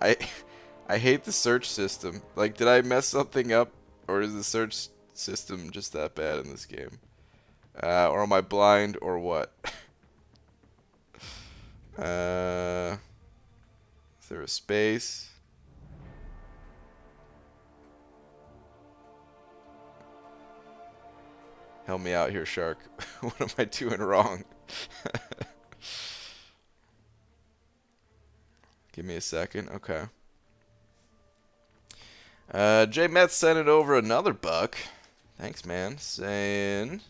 [SPEAKER 1] I I hate the search system. Like, did I mess something up, or is the search system just that bad in this game? Or am I blind, or what? Is there a space? Help me out here, Shark. What am I doing wrong? Give me a second. Okay. J Metz sent it over another buck. Thanks, man. Saying,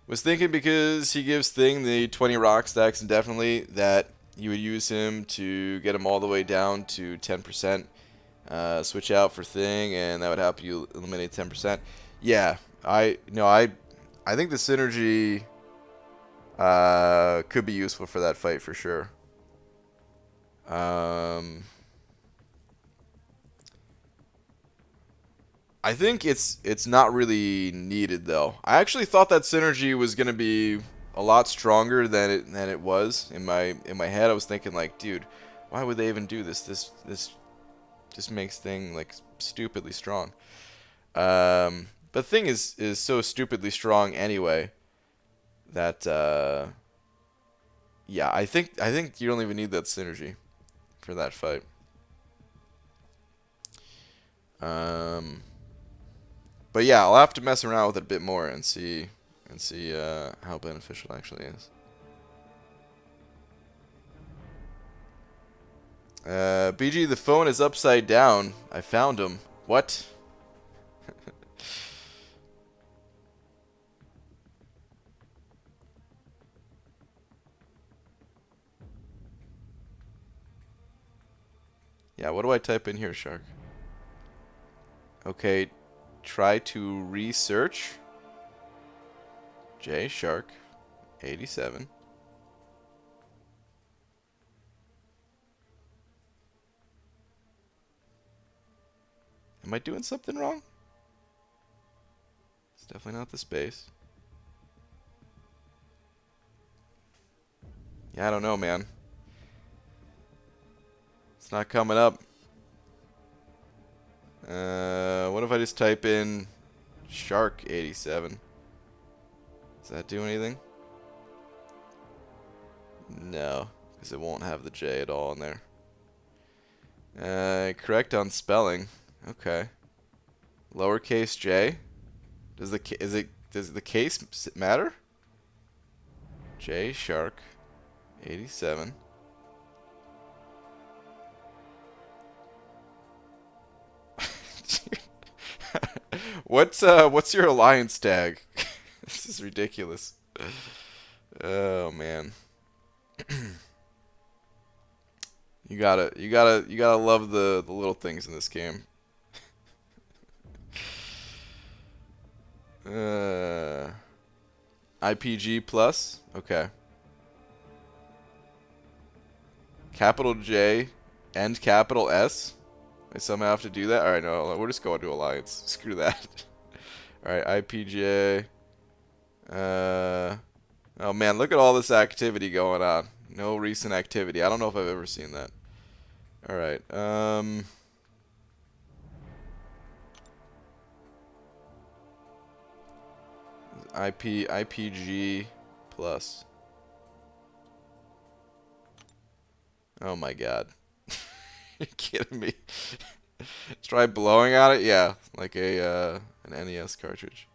[SPEAKER 1] was thinking because he gives Thing the 20 rock stacks indefinitely that you would use him to get him all the way down to 10%. Switch out for Thing, and that would help you eliminate 10%. Yeah, I think the synergy could be useful for that fight for sure. I think it's not really needed though. I actually thought that synergy was gonna be a lot stronger than it was in my head. I was thinking like, dude, why would they even do this? This makes Thing like stupidly strong. But Thing is so stupidly strong anyway that yeah, I think you don't even need that synergy for that fight. But yeah, I'll have to mess around with it a bit more and see how beneficial it actually is. BG, the phone is upside down. I found him. What? Yeah, what do I type in here, Shark? Okay, try to research J Shark 87. Am I doing something wrong? It's definitely not the space. Yeah, I don't know, man. It's not coming up. What if I just type in Shark 87? Does that do anything? No, because it won't have the J at all in there. Correct on spelling. Okay. Lowercase J. Does the case matter? J Shark 87. What's your alliance tag? This is ridiculous. Oh man. You gotta love the little things in this game. IPG plus? Okay. Capital J and capital S? I somehow have to do that? Alright, no, we're just going to alliance. Screw that. Alright, IPJ. Oh man, look at all this activity going on. No recent activity. I don't know if I've ever seen that. Alright, IPG plus. Oh my god. You're kidding me. Try blowing on it? Yeah, like an NES cartridge.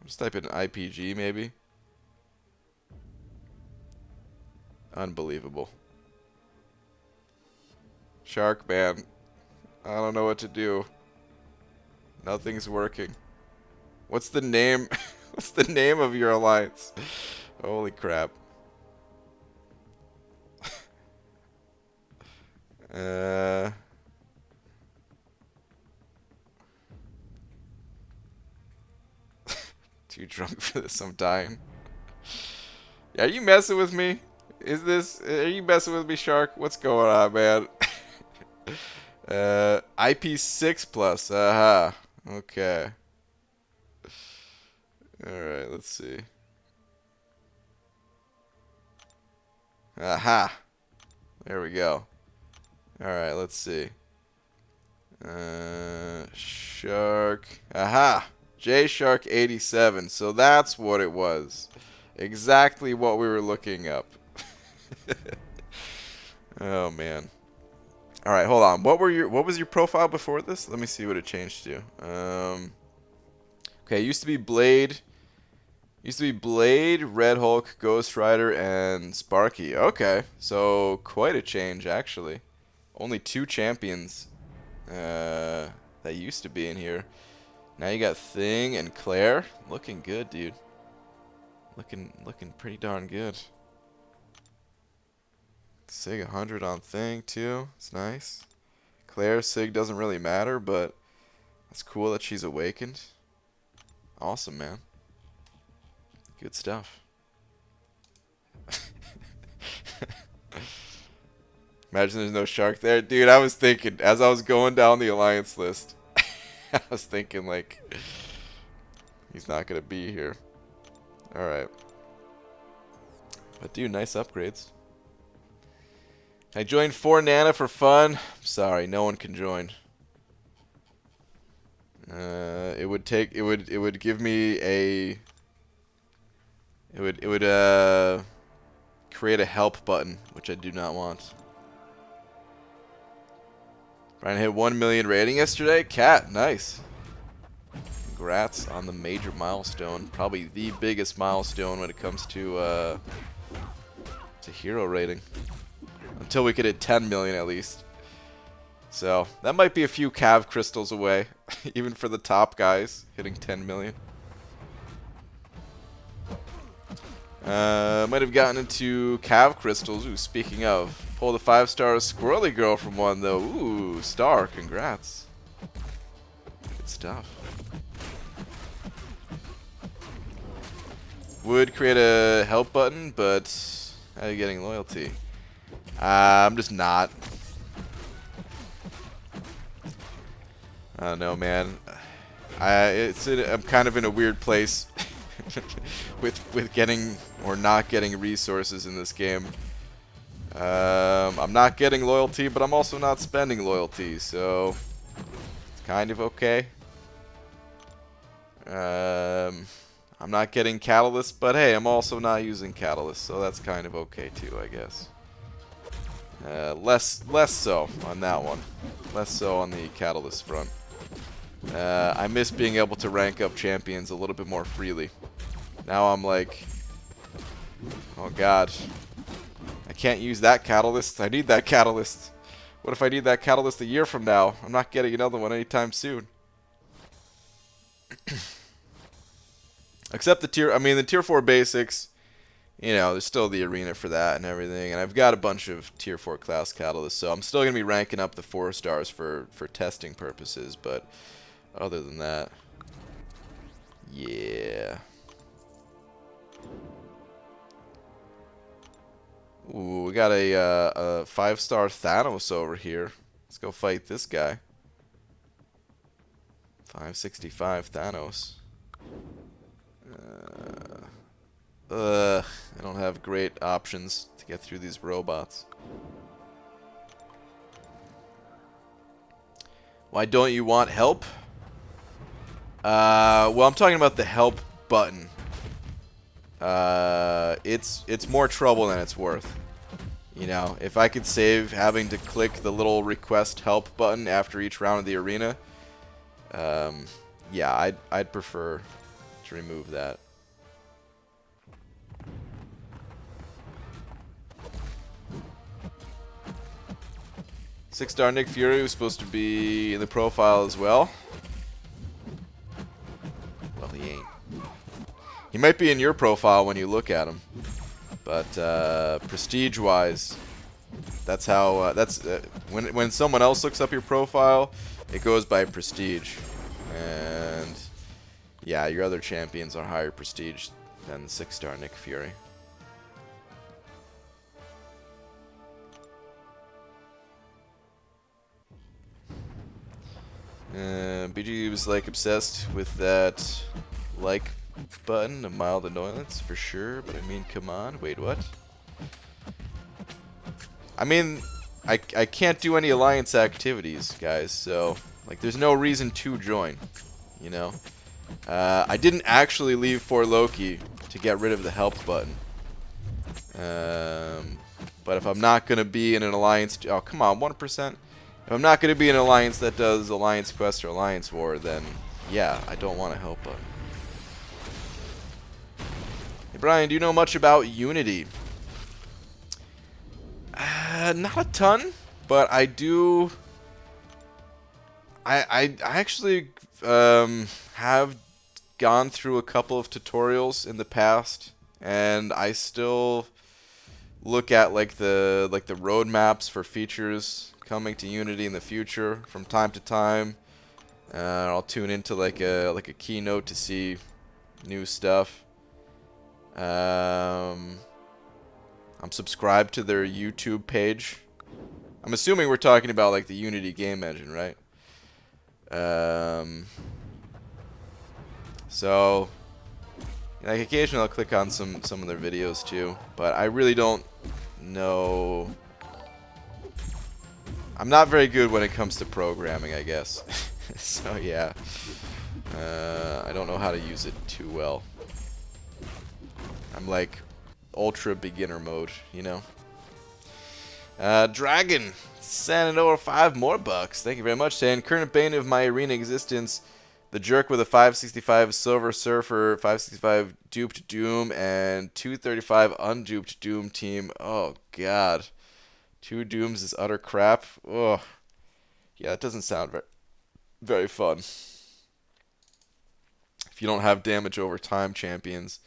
[SPEAKER 1] Just type in IPG maybe. Unbelievable. Shark man. I don't know what to do. Nothing's working. What's the name? What's the name of your alliance? Holy crap. Too drunk for this, I'm dying. Are you messing with me? Are you messing with me, Shark? What's going on, man? IP6 plus, okay. Alright, let's see. Aha! There we go. Alright, let's see. Shark. Aha! J-Shark 87. So that's what it was. Exactly what we were looking up. Oh man. Alright, hold on. What was your profile before this? Let me see what it changed to. Okay, it used to be Blade. Red Hulk, Ghost Rider, and Sparky. Okay, so quite a change actually. Only 2 champions that used to be in here. Now you got Thing and Claire. Looking good, dude. Looking pretty darn good. Sig 100 on Thing too. It's nice. Claire Sig doesn't really matter, but it's cool that she's awakened. Awesome, man. Good stuff. Imagine there's no shark there. Dude, I was thinking, as I was going down the alliance list, I was thinking, like, he's not going to be here. Alright. But, dude, nice upgrades. I joined 4nana for fun. Sorry, no one can join. It would give me a... It would create a help button, which I do not want. Brian hit 1 million rating yesterday. Cat, nice. Congrats on the major milestone. Probably the biggest milestone when it comes to hero rating. Until we could hit 10 million at least. So that might be a few Cav crystals away, even for the top guys hitting 10 million. Might have gotten into Cav crystals. Ooh, speaking of, pull the 5-star Squirrely girl from one though. Ooh, star, congrats. Good stuff. Would create a help button, but how are you getting loyalty? I'm just not. I don't know, man. I'm kind of in a weird place with getting or not getting resources in this game. I'm not getting loyalty, but I'm also not spending loyalty, so it's kind of okay. I'm not getting catalyst, but hey, I'm also not using catalyst, so that's kind of okay too, I guess. Less so on that one. Less so on the catalyst front. I miss being able to rank up champions a little bit more freely. Now I'm like, oh god, I can't use that catalyst. I need that catalyst. What if I need that catalyst a year from now? I'm not getting another one anytime soon. Except the tier 4 basics, you know, there's still the arena for that and everything. And I've got a bunch of tier 4 class catalysts, so I'm still going to be ranking up the 4 stars for testing purposes. But other than that, yeah. Ooh, we got a 5-star Thanos over here. Let's go fight this guy. 565 Thanos. I don't have great options to get through these robots. Why don't you want help? Well, I'm talking about the help button. It's more trouble than it's worth. You know, if I could save having to click the little request help button after each round of the arena, yeah, I'd prefer to remove that. Six-star Nick Fury was supposed to be in the profile as well. Well, he ain't. He might be in your profile when you look at him, but prestige-wise, that's how. When someone else looks up your profile, it goes by prestige, and yeah, your other champions are higher prestige than the six-star Nick Fury. BG was like obsessed with that like button, a mild annoyance for sure, but I mean, come on, wait, what? I mean, I can't do any alliance activities, guys, so like there's no reason to join, you know? I didn't actually leave for Loki to get rid of the help button. But if I'm not going to be in an alliance, oh come on, 1%. If I'm not going to be in an alliance that does Alliance Quest or Alliance War, then yeah, I don't want a help button. Hey Brian, do you know much about Unity? Not a ton, but I do. I actually have gone through a couple of tutorials in the past, and I still look at like the roadmaps for features coming to Unity in the future from time to time. I'll tune into like a keynote to see new stuff. I'm subscribed to their YouTube page. I'm assuming we're talking about like the Unity game engine, right? So like occasionally I'll click on some of their videos too, but I really don't know. I'm not very good when it comes to programming, I guess. So yeah, I don't know how to use it too well. I'm like ultra beginner mode, you know. Dragon sending over 5 more bucks. Thank you very much, saying current bane of my arena existence, the jerk with a 565 Silver Surfer, 565 duped Doom, and 235 unduped Doom team. Oh god, 2 Dooms is utter crap. Oh yeah, that doesn't sound very fun. If you don't have damage over time champions,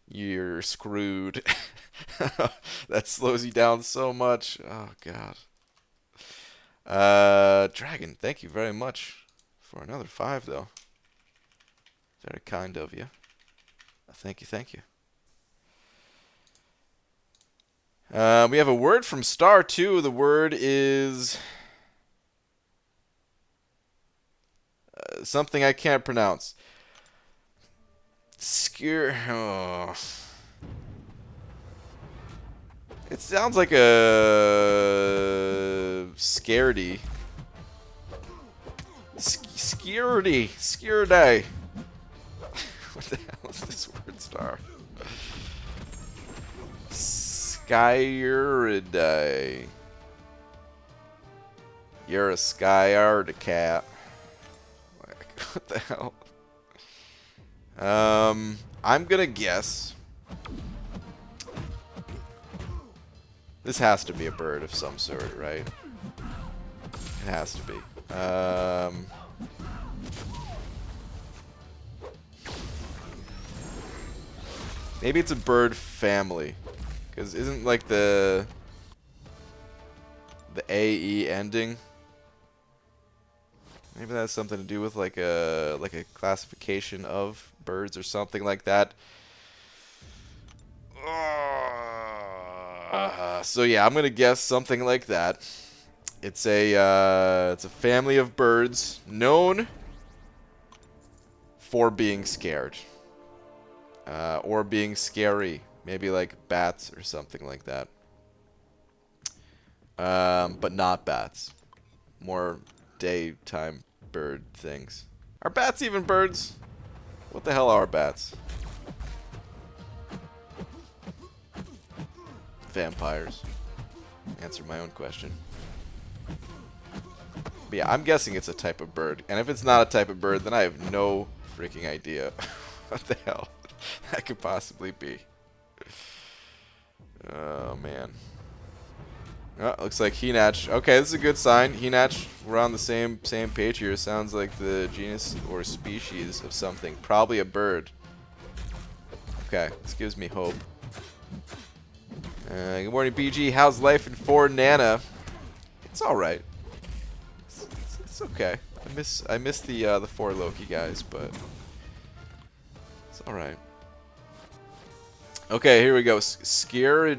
[SPEAKER 1] you're screwed. That slows you down so much. Oh god. Dragon, thank you very much for another 5 though. Very kind of you. Thank you, thank you. We have a word from Star 2. The word is something I can't pronounce. Oh. It sounds like a scaredy. Scaredy. Scaredy. What the hell is this word, Star? Skyridae. You're a Skyard cat. What the hell? I'm gonna guess. This has to be a bird of some sort, right? It has to be. Maybe it's a bird family. Because isn't like the AE ending? Maybe that has something to do with like a classification of birds or something like that. So yeah, I'm gonna guess something like that. It's a family of birds known for being scared, or being scary. Maybe like bats or something like that. But not bats. More daytime bird things. Are bats even birds? What the hell are bats? Vampires. Answer my own question. But yeah, I'm guessing it's a type of bird. And if it's not a type of bird, then I have no freaking idea What the hell that could possibly be? Oh, man. Oh, looks like Hinach. Okay, this is a good sign. Hinach, we're on the same page here. Sounds like the genus or species of something. Probably a bird. Okay, this gives me hope. Good morning, BG. How's life in 4 Nana? It's all right. It's okay. I miss the 4 Loki guys, but it's all right. Okay, here we go. Squirrel.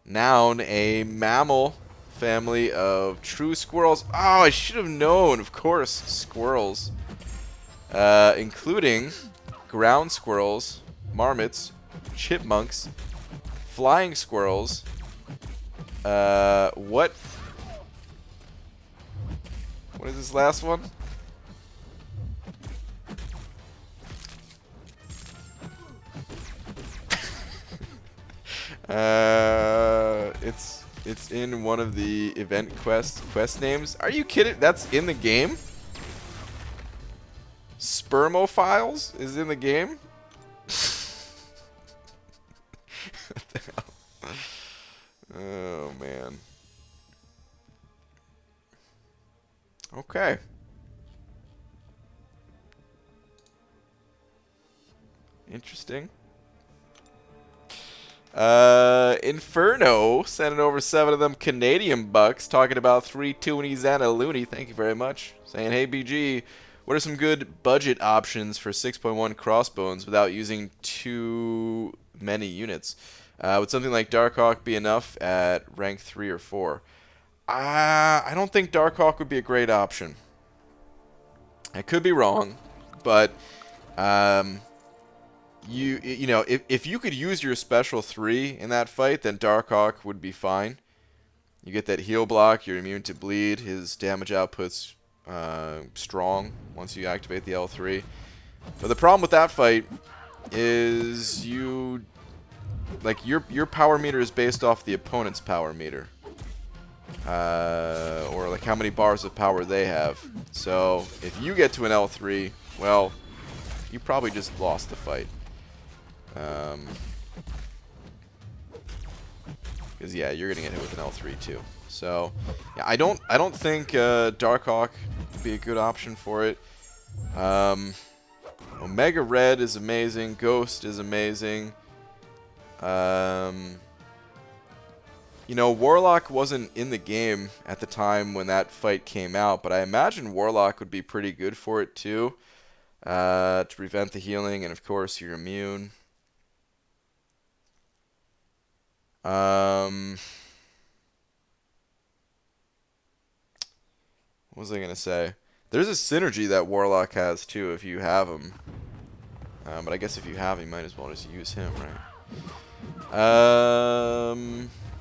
[SPEAKER 1] Noun, a mammal family of true squirrels. Oh, I should have known. Of course, squirrels. Including ground squirrels, marmots, chipmunks, flying squirrels. What is this last one? It's in one of the event quest names. Are you kidding? That's in the game? Spermophiles is in the game? What the hell? Oh, man. Okay. Interesting. Inferno sending over 7 of them Canadian bucks, talking about 3 toonies and a loony. Thank you very much. Saying, hey BG, what are some good budget options for 6.1 crossbones without using too many units? Would something like Darkhawk be enough at rank 3 or 4? I don't think Darkhawk would be a great option. I could be wrong, but you know, if you could use your special 3 in that fight, then Darkhawk would be fine. You get that heal block, you're immune to bleed, his damage output's strong once you activate the L3. But the problem with that fight is your power meter is based off the opponent's power meter. Or like how many bars of power they have. So if you get to an L3, well, you probably just lost the fight. Because yeah, you're gonna get hit with an L3 too. So yeah, I don't think Darkhawk would be a good option for it. Omega Red is amazing. Ghost is amazing. You know, Warlock wasn't in the game at the time when that fight came out, but I imagine Warlock would be pretty good for it too. To prevent the healing, and of course you're immune. What was I gonna say? There's a synergy that Warlock has too if you have him. But I guess if you have him, you might as well just use him, right?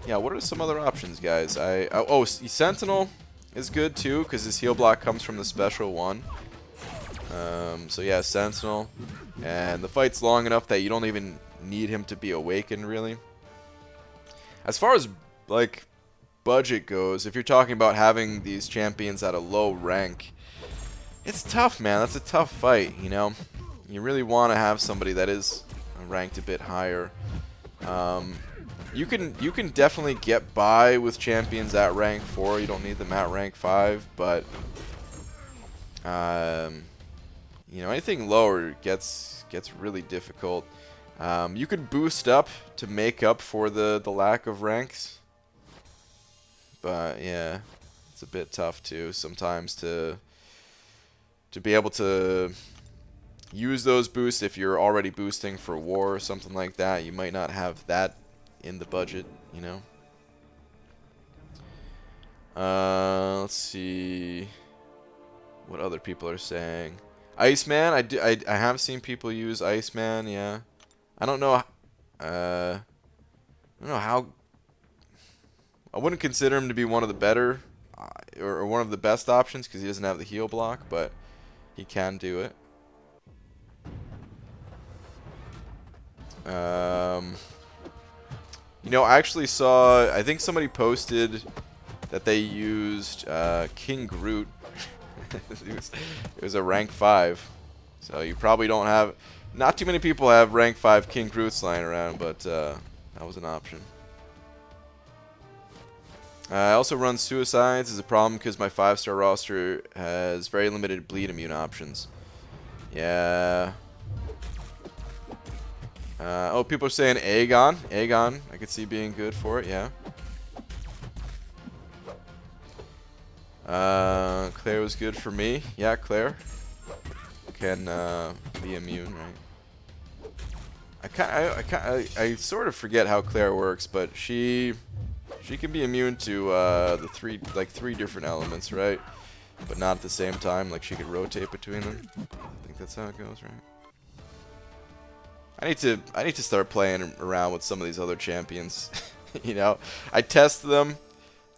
[SPEAKER 1] Yeah, what are some other options, guys? Sentinel is good too, because his heal block comes from the special one. So yeah, Sentinel. And the fight's long enough that you don't even need him to be awakened, really. As far as, like, budget goes, if you're talking about having these champions at a low rank, it's tough, man. That's a tough fight, you know? You really want to have somebody that is ranked a bit higher. You can definitely get by with champions at rank 4. You don't need them at rank 5, but you know, anything lower gets really difficult. You could boost up to make up for the lack of ranks, but yeah, it's a bit tough too sometimes to be able to use those boosts if you're already boosting for war or something like that. You might not have that in the budget, you know. Let's see what other people are saying. Iceman, I have seen people use Iceman, yeah. I don't know how. I wouldn't consider him to be one of the better or one of the best options because he doesn't have the heal block, but he can do it. You know, I actually saw, I think somebody posted that they used King Groot. It was a rank 5. So you probably don't have... Not too many people have rank 5 King Groot's lying around, but that was an option. I also run Suicides as a problem because my 5-star roster has very limited bleed immune options. Yeah. Oh, people are saying Aegon. Aegon, I could see being good for it, yeah. Claire was good for me. Yeah, Claire can be immune, right? I sort of forget how Claire works, but she can be immune to the three different elements, right? But not at the same time. Like she could rotate between them. I think that's how it goes, right? I need to start playing around with some of these other champions. You know, I test them,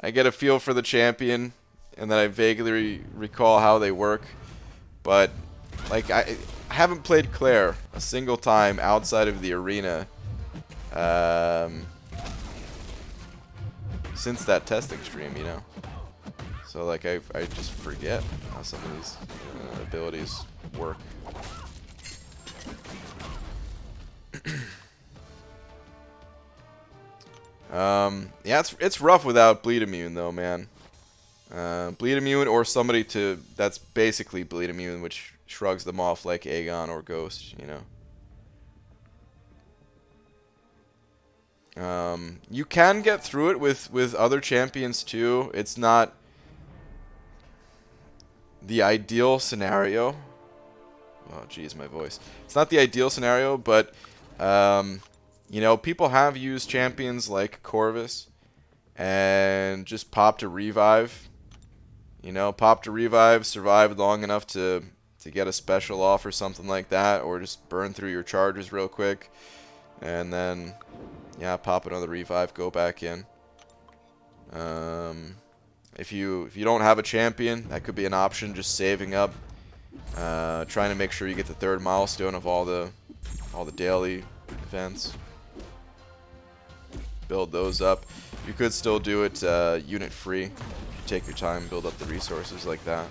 [SPEAKER 1] I get a feel for the champion, and then I vaguely recall how they work. But like I haven't played Claire a single time outside of the arena since that testing stream, you know. So like I just forget how some of these abilities work. Yeah, it's rough without bleed immune though, man. Bleed immune or somebody that's basically bleed immune, which shrugs them off like Aegon or Ghost, you know. You can get through it with other champions too. It's not the ideal scenario. Oh, geez, my voice. It's not the ideal scenario, but you know, people have used champions like Corvus and just popped a revive. You know, popped a revive, survived long enough to get a special off or something like that, or just burn through your charges real quick, and then yeah, pop another revive, go back in. If you don't have a champion, that could be an option. Just saving up, trying to make sure you get the 3rd milestone of all the daily events. Build those up. You could still do it unit free. You take your time, build up the resources like that.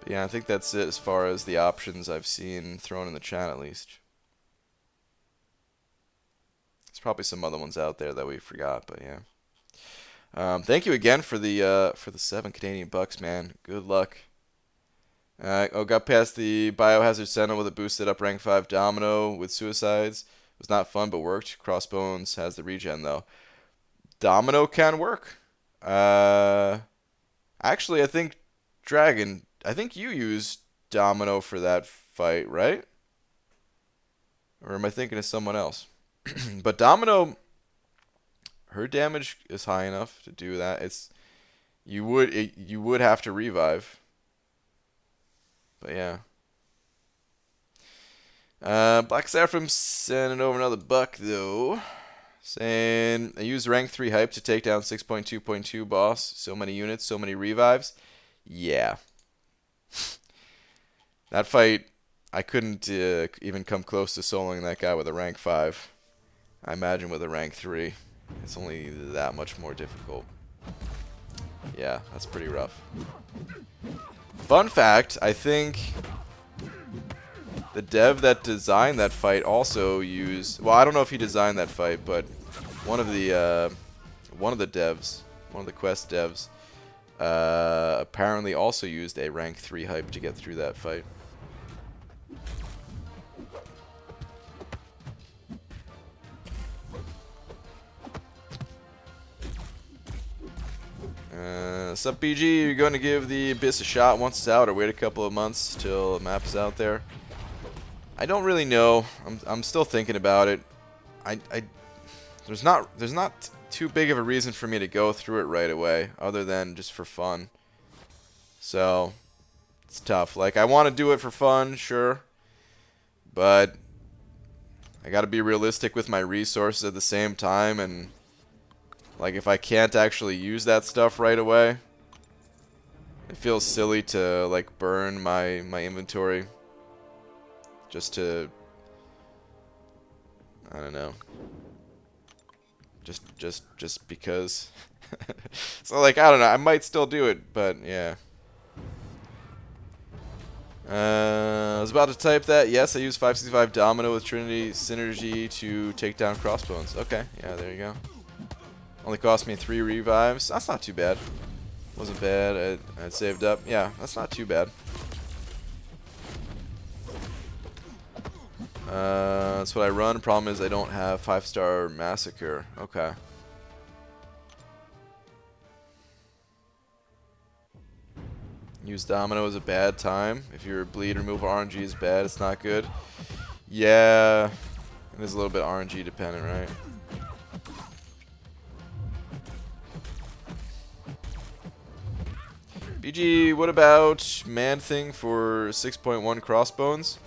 [SPEAKER 1] But yeah, I think that's it as far as the options I've seen thrown in the chat, at least. There's probably some other ones out there that we forgot, but yeah. Thank you again for the 7 Canadian bucks, man. Good luck. Got past the Biohazard Sentinel with a boosted up rank 5 Domino with Suicides. It was not fun, but worked. Crossbones has the regen, though. Domino can work. Actually, I think Dragon, I think you used Domino for that fight, right? Or am I thinking of someone else? But Domino, her damage is high enough to do that. You would have to revive. But yeah. Black Seraphim sending over another buck though. Saying I used rank 3 hype to take down 6.2.2 boss. So many units, so many revives. Yeah. That fight, I couldn't even come close to soloing that guy with a rank 5. I imagine with a rank 3, it's only that much more difficult. Yeah, that's pretty rough. Fun fact, I think the dev that designed that fight also used... Well, I don't know if he designed that fight, but one of the devs, one of the quest devs, apparently also used a rank 3 hype to get through that fight. Sup BG, you're going to give the Abyss a shot once it's out, or wait a couple of months till the map is out there? I don't really know. I'm still thinking about it. There's not too big of a reason for me to go through it right away, other than just for fun. So it's tough. Like, I want to do it for fun, sure, but I got to be realistic with my resources at the same time, and like, if I can't actually use that stuff right away, it feels silly to like burn my inventory just to, I don't know, Just because. So like I don't know, I might still do it, but yeah. I was about to type that. Yes, I use 565 Domino with Trinity Synergy to take down Crossbones. Okay, yeah, there you go. Only cost me 3 revives. That's not too bad. Wasn't bad. I'd saved up. Yeah, that's not too bad. That's what I run. Problem is I don't have 5-star Massacre. Okay. Use Domino is a bad time. If your bleed removal RNG is bad, it's not good. Yeah, it is a little bit RNG dependent, right? BG, what about Man-Thing for 6.1 Crossbones?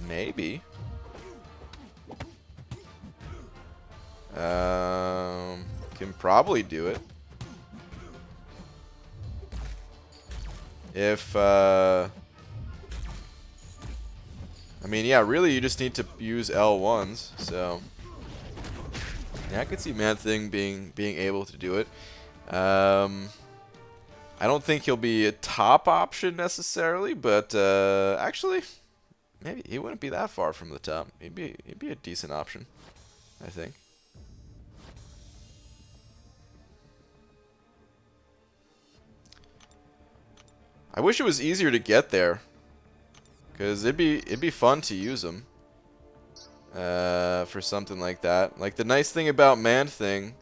[SPEAKER 1] Maybe. Can probably do it. If, I mean, yeah, really you just need to use L1s, so. Yeah, I could see Man-Thing being able to do it. I don't think he'll be a top option necessarily, but actually, maybe he wouldn't be that far from the top. He'd be a decent option, I think. I wish it was easier to get there, cause it'd be fun to use them for something like that. Like the nice thing about Man-Thing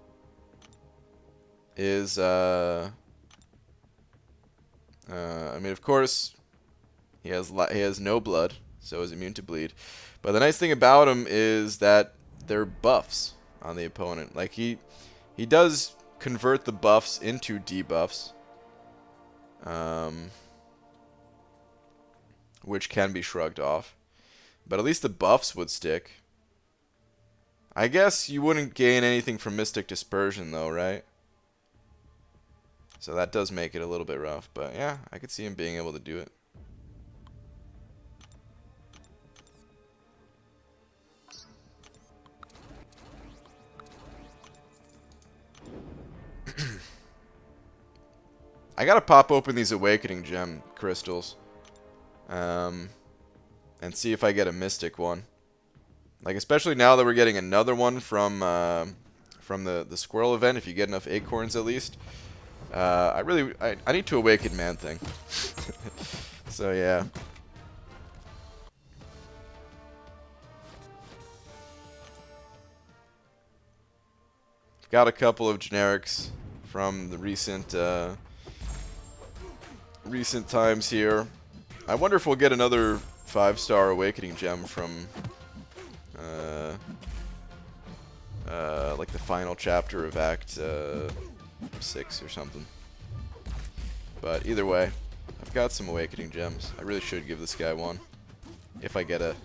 [SPEAKER 1] is, I mean, of course, he has no blood, so is immune to bleed. But the nice thing about him is that they're buffs on the opponent. Like he does convert the buffs into debuffs. Which can be shrugged off. But at least the buffs would stick. I guess you wouldn't gain anything from Mystic Dispersion, though, right? So that does make it a little bit rough. But yeah, I could see him being able to do it. I gotta pop open these Awakening Gem crystals. And see if I get a Mystic one. Like, especially now that we're getting another one from the Squirrel event, if you get enough acorns at least. I need to awaken Man-Thing. So, yeah. Got a couple of generics from the recent times here. I wonder if we'll get another 5-star Awakening Gem from like the final chapter of Act 6 or something. But either way, I've got some Awakening Gems. I really should give this guy one if I get a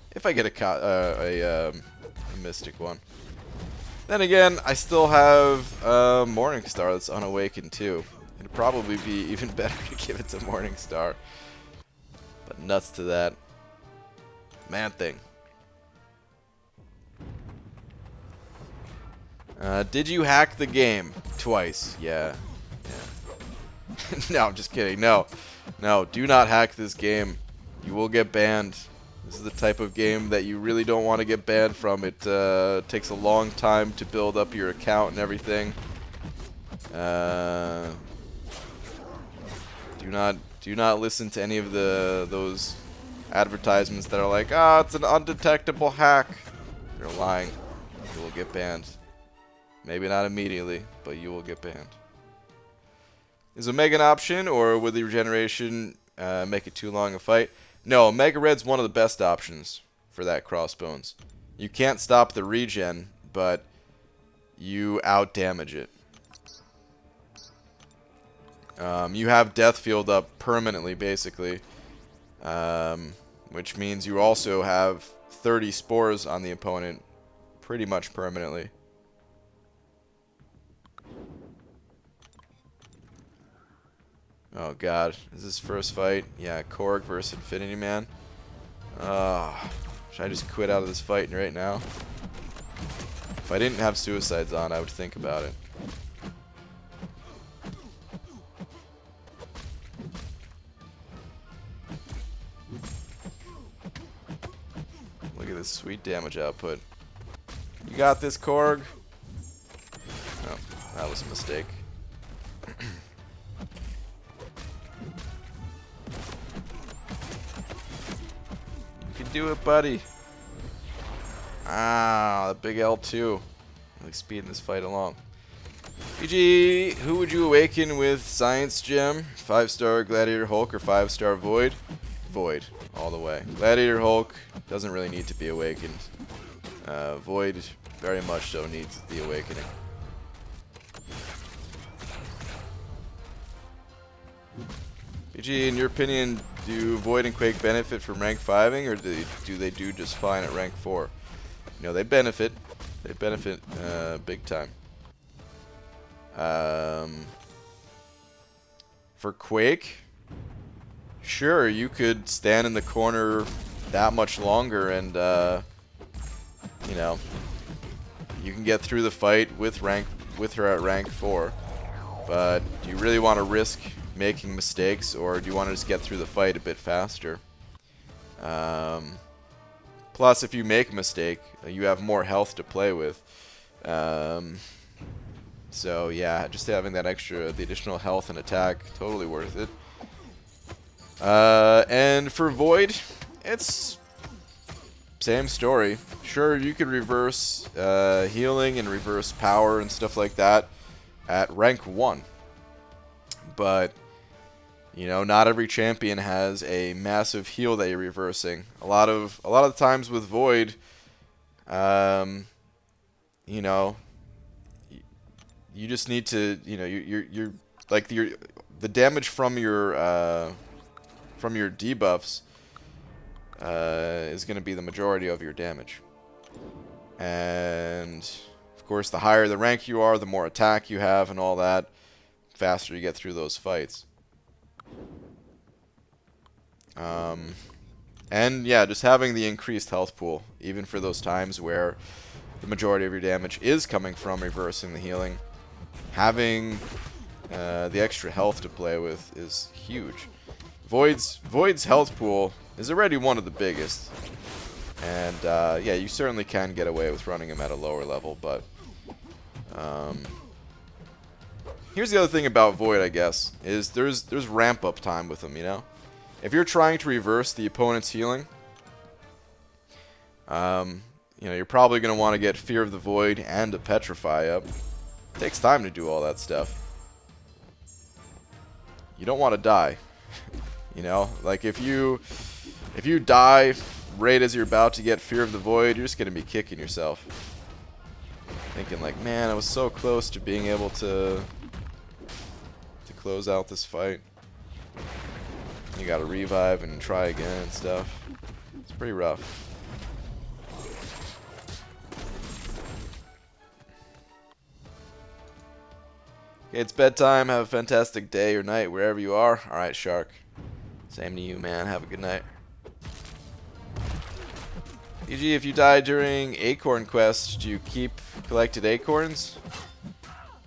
[SPEAKER 1] Mystic one. Then again, I still have Morningstar that's unawakened too. It'd probably be even better to give it to Morningstar. But nuts to that. Man-Thing. Did you hack the game? Twice. Yeah. No, I'm just kidding. No. No, do not hack this game. You will get banned. This is the type of game that you really don't want to get banned from. It takes a long time to build up your account and everything. Do not listen to any of those advertisements that are like, ah, it's an undetectable hack. They're lying. You will get banned. Maybe not immediately, but you will get banned. Is Omega an option, or would the regeneration make it too long a fight? No, Omega Red's one of the best options for that Crossbones. You can't stop the regen, but you out-damage it. You have Death Field up permanently, basically. Which means you also have 30 spores on the opponent pretty much permanently. Oh god, is this first fight? Yeah, Korg versus Infinity Man. Should I just quit out of this fight right now? If I didn't have suicides on, I would think about it. Look at this sweet damage output. You got this, Korg? Oh, that was a mistake. You can do it, buddy. Ah, the big L2. Really speeding this fight along. BG, who would you awaken with Science Gem? 5-star Gladiator Hulk or 5-star Void? Void, all the way. Gladiator Hulk doesn't really need to be awakened. Void very much so needs the awakening. BG, in your opinion, do Void and Quake benefit from rank 5ing, or do they do just fine at rank 4? You know, they benefit. They benefit big time. For Quake, sure, you could stand in the corner that much longer and, you know, you can get through the fight with her at rank 4. But do you really want to risk making mistakes, or do you want to just get through the fight a bit faster? Plus, if you make a mistake, you have more health to play with. So yeah, just having that the additional health and attack, totally worth it. And for Void, it's same story. Sure, you could reverse healing and reverse power and stuff like that at rank 1. But, you know, not every champion has a massive heal that you're reversing. A lot of the times with Void, you know, you just need to, you know, you're like the damage from your debuffs is going to be the majority of your damage. And of course, the higher the rank you are, the more attack you have and all that, faster you get through those fights. And yeah, just having the increased health pool, even for those times where the majority of your damage is coming from reversing the healing, having the extra health to play with is huge. Void's health pool is already one of the biggest, and yeah, you certainly can get away with running him at a lower level, but here's the other thing about Void, I guess, is there's ramp up time with him, you know? If you're trying to reverse the opponent's healing, you know, you're probably going to want to get Fear of the Void and a Petrify up. It takes time to do all that stuff. You don't want to die. You know, like if you die right as you're about to get Fear of the Void, you're just going to be kicking yourself. Thinking like, man, I was so close to being able to close out this fight. You gotta revive and try again and stuff. It's pretty rough. Okay, it's bedtime. Have a fantastic day or night wherever you are. Alright, Shark. Same to you, man. Have a good night. EG, if you die during Acorn Quest, do you keep collected acorns?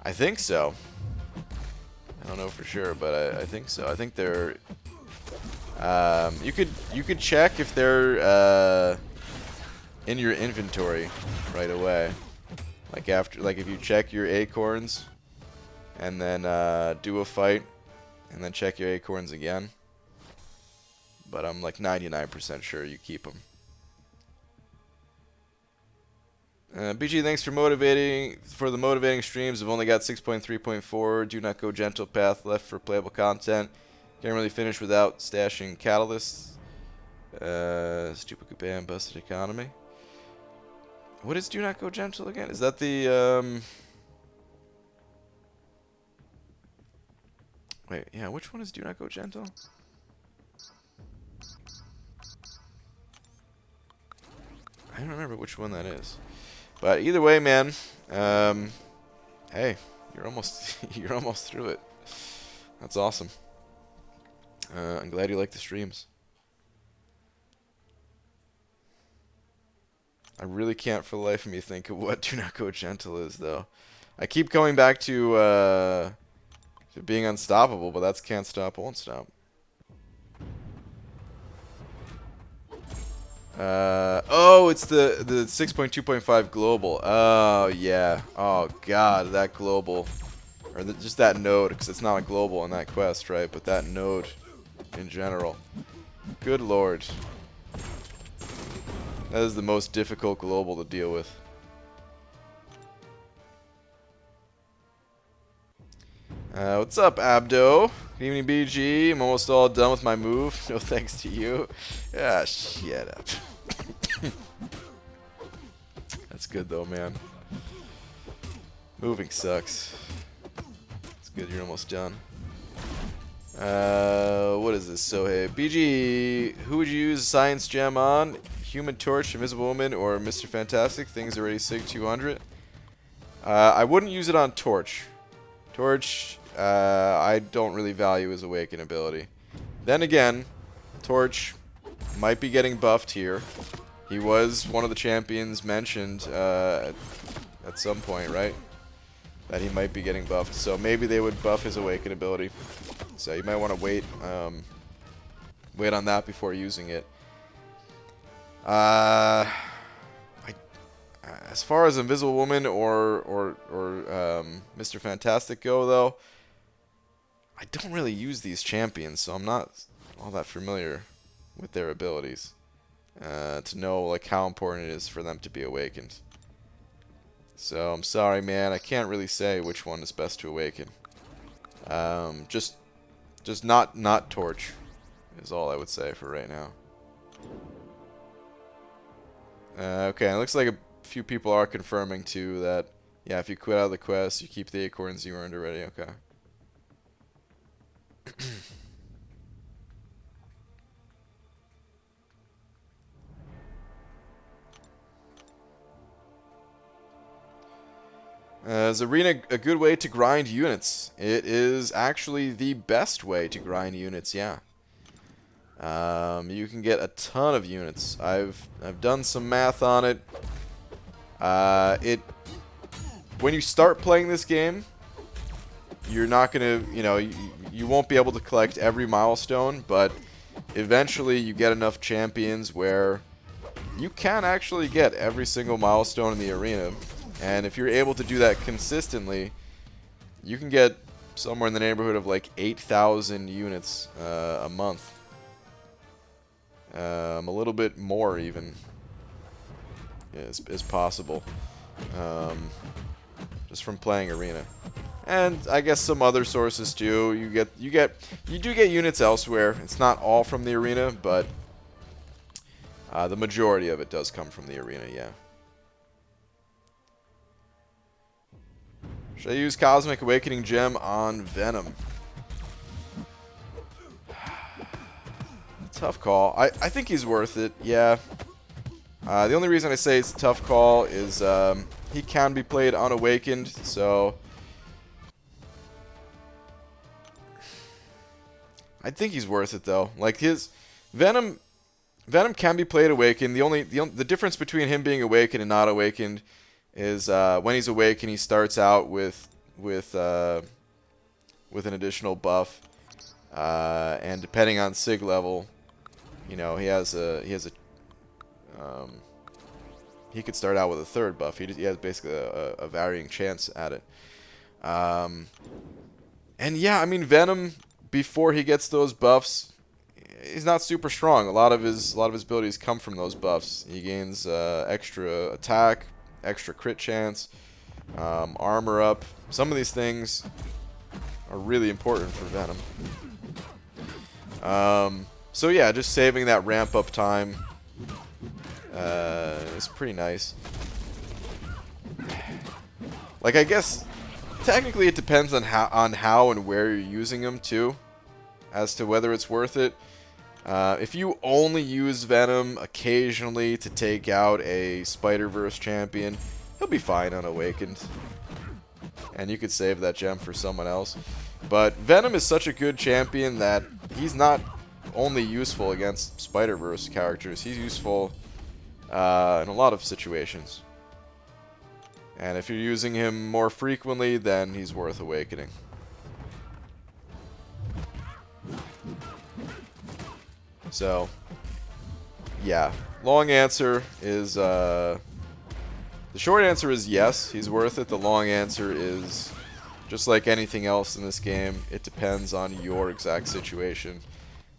[SPEAKER 1] I think so. I don't know for sure, but I think so. I think they're... you could check if they're in your inventory right away. Like if you check your acorns and then do a fight and then check your acorns again. But I'm like 99% sure you keep them. BG, thanks for the motivating streams. I've only got 6.3.4. Do not go gentle path left for playable content. Can't really finish without stashing catalysts. Stupid Kuban busted economy. What is do not go gentle again? Is that the wait, yeah, which one is do not go gentle? I don't remember which one that is. But either way, man, hey, you're almost through it. That's awesome. I'm glad you like the streams. I really can't for the life of me think of what Do Not Go Gentle is, though. I keep coming back to being unstoppable, but that's Can't Stop, Won't Stop. Oh, it's the 6.2.5 global. Oh, yeah. Oh, God, that global. Or just that node, because it's not a global in that quest, right? But that node in general. Good lord. That is the most difficult global to deal with. What's up, Abdo? Good evening, BG. I'm almost all done with my move. No thanks to you. Ah, shut up. That's good, though, man. Moving sucks. It's good you're almost done. What is this? So, hey, BG, who would you use Science Gem on? Human Torch, Invisible Woman, or Mr. Fantastic? Things already SIG 200. I wouldn't use it on Torch. Torch, I don't really value his Awaken ability. Then again, Torch might be getting buffed here. He was one of the champions mentioned at some point, right? That he might be getting buffed. So maybe they would buff his Awaken ability. So you might want to wait on that before using it. As far as Invisible Woman or Mr. Fantastic go, though, I don't really use these champions, so I'm not all that familiar with their abilities to know like how important it is for them to be awakened. So I'm sorry, man, I can't really say which one is best to awaken. Just not Torch is all I would say for right now. Okay, it looks like a few people are confirming too that, yeah, if you quit out of the quest, you keep the acorns you earned already. Okay. Is Arena a good way to grind units? It is actually the best way to grind units, yeah. You can get a ton of units. I've done some math on it. When you start playing this game, you're not gonna, you won't be able to collect every milestone, but eventually you get enough champions where you can actually get every single milestone in the arena. And if you're able to do that consistently, you can get somewhere in the neighborhood of like 8,000 units a month. A little bit more even is possible, just from playing arena, and I guess some other sources too. You do get units elsewhere. It's not all from the arena, but the majority of it does come from the arena. Yeah. Should I use Cosmic Awakening Gem on Venom? Tough call. I think he's worth it, yeah. The only reason I say it's a tough call is he can be played unawakened, so I think he's worth it though. Like his Venom can be played awakened. The difference between him being awakened and not awakened is when he's awakened, he starts out with an additional buff, and depending on Sig level, he could start out with a third buff. He has basically a varying chance at it. And yeah, I mean Venom, before he gets those buffs, he's not super strong. A lot of his abilities come from those buffs. He gains extra attack, extra crit chance, armor up. Some of these things are really important for Venom. So yeah, just saving that ramp up time is pretty nice. Like, I guess technically it depends on how and where you're using them too, as to whether it's worth it. If you only use Venom occasionally to take out a Spider-Verse champion, he'll be fine unawakened, and you could save that gem for someone else. But Venom is such a good champion that he's not only useful against Spider-Verse characters. He's useful in a lot of situations. And if you're using him more frequently, then he's worth awakening. So, yeah. Long answer is, the short answer is yes, he's worth it. The long answer is, just like anything else in this game, it depends on your exact situation,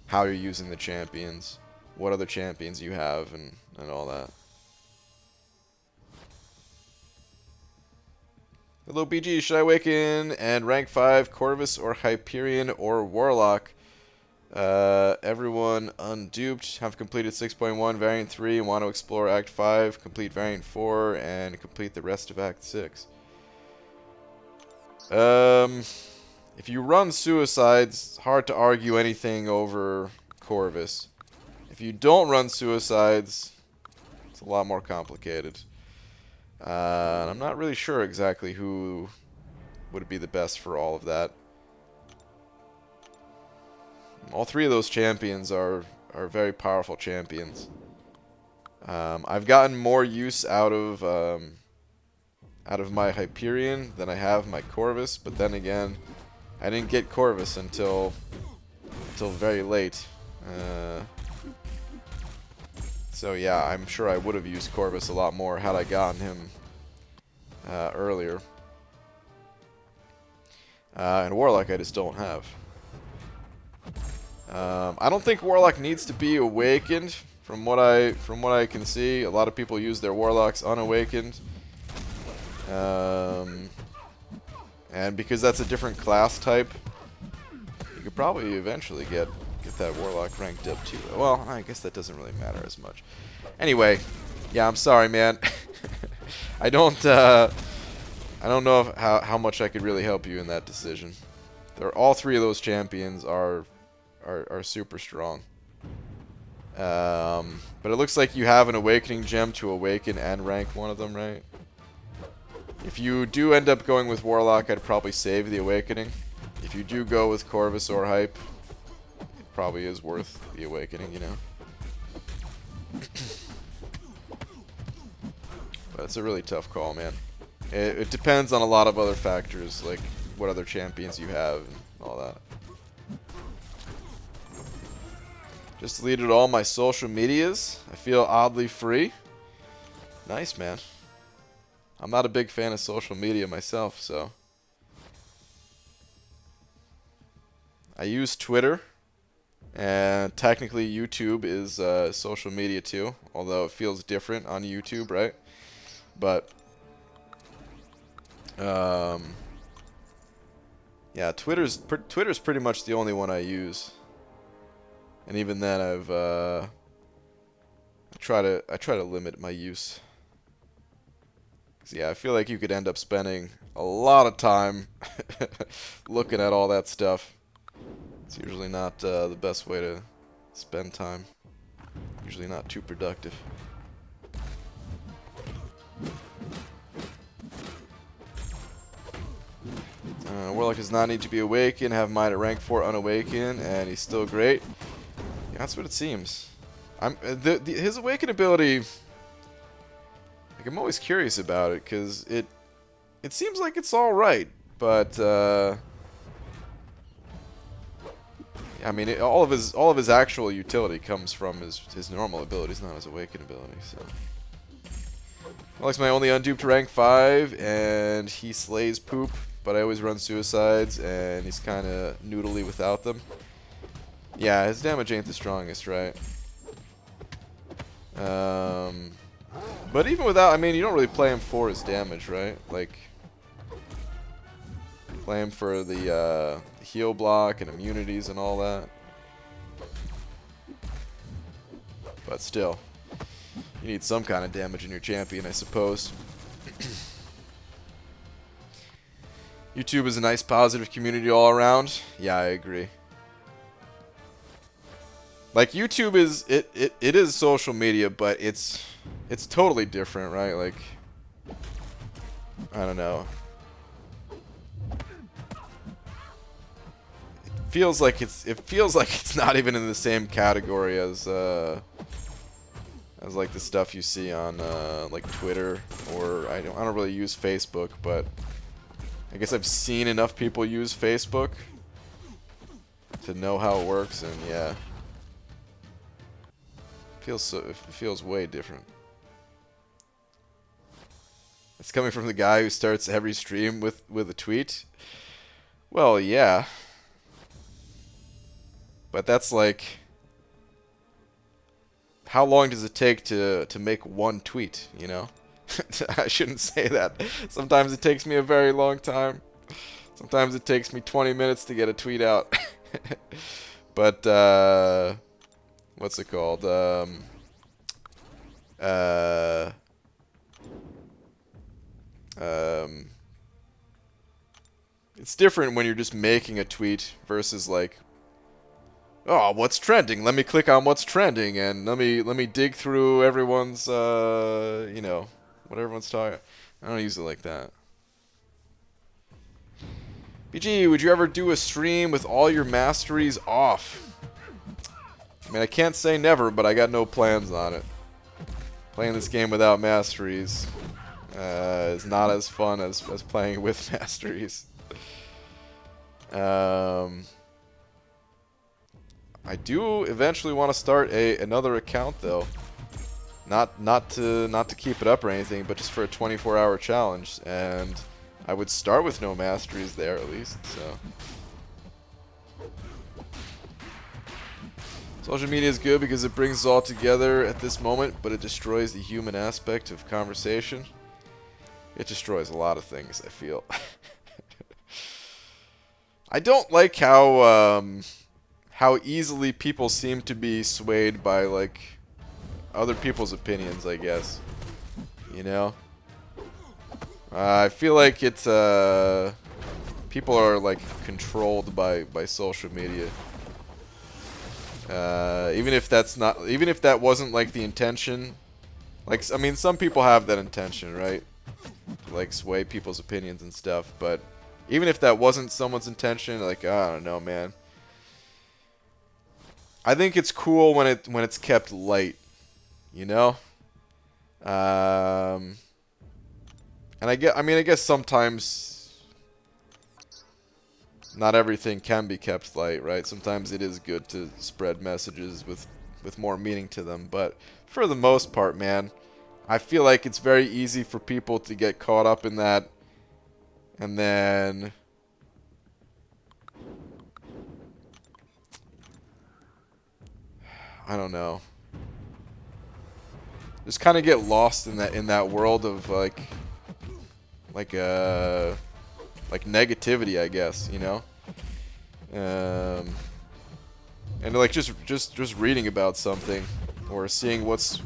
[SPEAKER 1] how you're using the champions, what other champions you have, and all that. Hello BG, should I awaken and rank 5 Corvus or Hyperion or Warlock? Everyone unduped, have completed 6.1 variant 3 and want to explore act 5, complete variant 4 and complete the rest of act 6. If you run suicides, hard to argue anything over Corvus. If you don't run suicides, it's a lot more complicated. I'm not really sure exactly who would be the best for all of that. All three of those champions are very powerful champions. I've gotten more use out of my Hyperion than I have my Corvus, but then again, I didn't get Corvus until very late. So yeah, I'm sure I would have used Corvus a lot more had I gotten him earlier. And Warlock I just don't have. I don't think Warlock needs to be awakened. From what I can see, a lot of people use their Warlocks unawakened. And because that's a different class type, you could probably eventually get that Warlock ranked up too. Well, I guess that doesn't really matter as much. Anyway, yeah, I'm sorry, man. I don't know how much I could really help you in that decision. All three of those champions are super strong. But it looks like you have an awakening gem to awaken and rank one of them, right? If you do end up going with Warlock, I'd probably save the awakening. If you do go with Corvus or Hype, it probably is worth the awakening, you know? But it's a really tough call, man. It depends on a lot of other factors, like what other champions you have and all that. Just deleted all my social medias. I feel oddly free. Nice, man. I'm not a big fan of social media myself, so. I use Twitter. And technically YouTube is social media too. Although it feels different on YouTube, right? But. Yeah, Twitter's pretty much the only one I use. And even then, I try to limit my use. 'Cause, yeah, I feel like you could end up spending a lot of time looking at all that stuff. It's usually not the best way to spend time. Usually not too productive. Warlock does not need to be awakened. Have mine at rank 4 unawakened, and he's still great. Yeah, that's what it seems. His awaken ability. Like, I'm always curious about it because it seems like it's all right, but I mean, all of his actual utility comes from his normal abilities, not his awaken ability. So. Warlock's my only unduped rank 5, and he slays poop. But I always run suicides, and he's kind of noodly without them. Yeah, his damage ain't the strongest, right? But even without, I mean, you don't really play him for his damage, right? Like, play him for the heal block and immunities and all that. But still, you need some kind of damage in your champion, I suppose. YouTube is a nice, positive community all around. Yeah, I agree. Like, YouTube is it is social media, but it's totally different, right? Like, I don't know. It feels like it's not even in the same category as as like the stuff you see on like Twitter, or I don't really use Facebook, but I guess I've seen enough people use Facebook to know how it works, and yeah, it feels way different. It's coming from the guy who starts every stream with a tweet. Well, yeah, but that's like, how long does it take to make one tweet, you know? I shouldn't say that. Sometimes it takes me a very long time. Sometimes it takes me 20 minutes to get a tweet out. But, what's it called? It's different when you're just making a tweet versus like, oh, what's trending? Let me click on what's trending and let me dig through everyone's you know, what everyone's talking. I don't use it like that. BG, would you ever do a stream with all your masteries off? I mean, I can't say never, but I got no plans on it. Playing this game without masteries is not as fun as playing with masteries. I do eventually want to start another account though. Not to keep it up or anything, but just for a 24-hour challenge, and I would start with no masteries there at least. So social media is good because it brings us all together at this moment, but it destroys the human aspect of conversation. It destroys a lot of things, I feel. I don't like how easily people seem to be swayed by like other people's opinions, I guess. You know? I feel like it's people are like controlled by social media. Even if that wasn't like the intention. Like, I mean, some people have that intention, right? To like sway people's opinions and stuff, but even if that wasn't someone's intention, like, I don't know, man. I think it's cool when it's kept light, you know? And I guess sometimes not everything can be kept light, right? Sometimes it is good to spread messages with more meaning to them, but for the most part, man, I feel like it's very easy for people to get caught up in that, and then I don't know, just kind of get lost in that world of like negativity, I guess, you know. And like just reading about something or seeing what's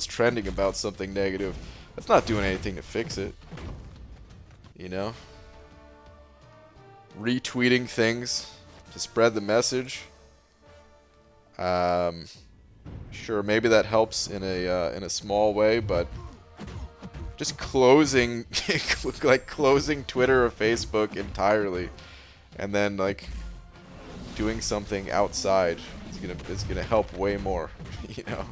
[SPEAKER 1] trending about something negative, that's not doing anything to fix it, you know. Retweeting things to spread the message, sure, maybe that helps in a small way, but just closing closing Twitter or Facebook entirely, and then like doing something outside is gonna help way more, you know.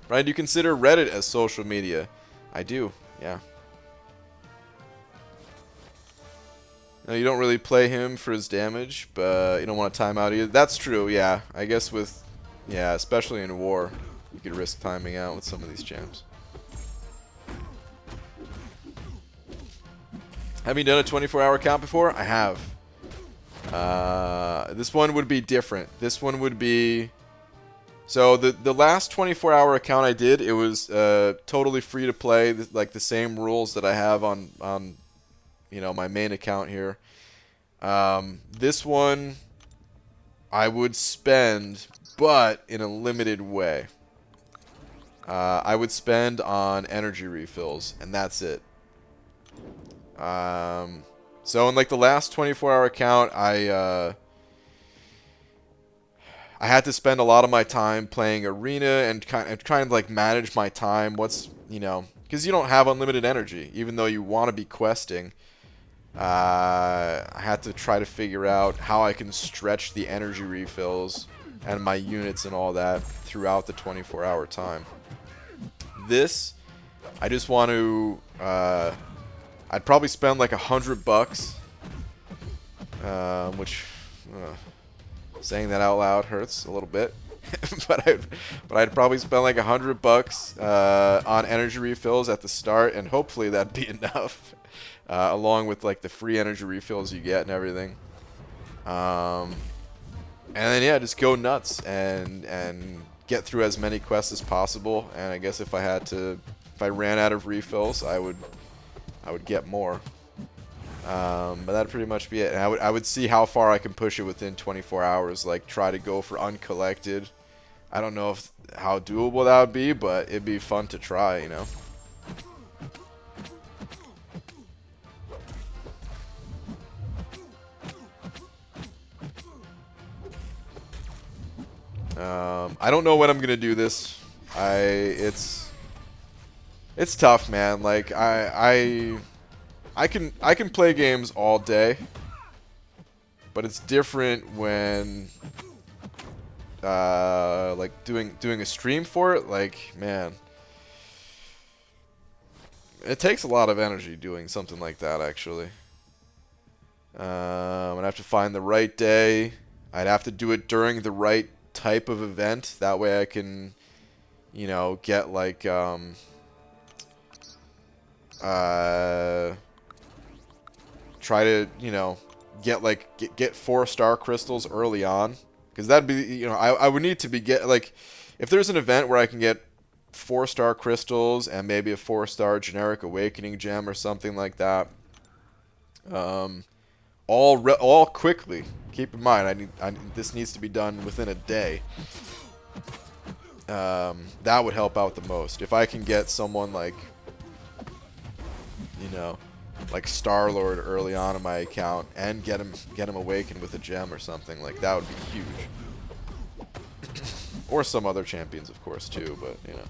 [SPEAKER 1] Right? Do you consider Reddit as social media? I do, yeah. No, you don't really play him for his damage, but you don't want to time out either. That's true, yeah. I guess especially in war, you could risk timing out with some of these champs. Have you done a 24-hour count before? I have. This one would be different. This one would be... So the last 24-hour account I did, it was totally free to play, like the same rules that I have on you know, my main account here. This one I would spend, but in a limited way. I would spend on energy refills, and that's it. So in like the last 24-hour account, I had to spend a lot of my time playing arena and trying to like manage my time. What's, you know, because you don't have unlimited energy, even though you want to be questing. I had to try to figure out how I can stretch the energy refills and my units and all that throughout the 24-hour time. This, I just want to, I'd probably spend like $100, which, saying that out loud hurts a little bit. but I'd probably spend like $100 on energy refills at the start, and hopefully that'd be enough, along with like the free energy refills you get and everything. And then yeah, just go nuts and get through as many quests as possible. And I guess if I ran out of refills, I would get more. But that'd pretty much be it. And I would see how far I can push it within 24 hours. Like try to go for uncollected. I don't know how doable that would be, but it'd be fun to try, you know. I don't know when I'm gonna do this. It's tough, man. Like I can play games all day, but it's different when like doing a stream for it. Like, man, it takes a lot of energy doing something like that, actually. I'd have to find the right day. I'd have to do it during the right type of event. That way I can, you know, get like try to, you know, get 4-star crystals early on, because that'd be, you know, I would need to be like, if there's an event where I can get 4-star crystals and maybe a 4-star generic awakening gem or something like that, all quickly. Keep in mind, this needs to be done within a day. That would help out the most. If I can get someone like, you know, like Star-Lord early on in my account and get him awakened with a gem or something, like that would be huge. Or some other champions, of course, too, but you know.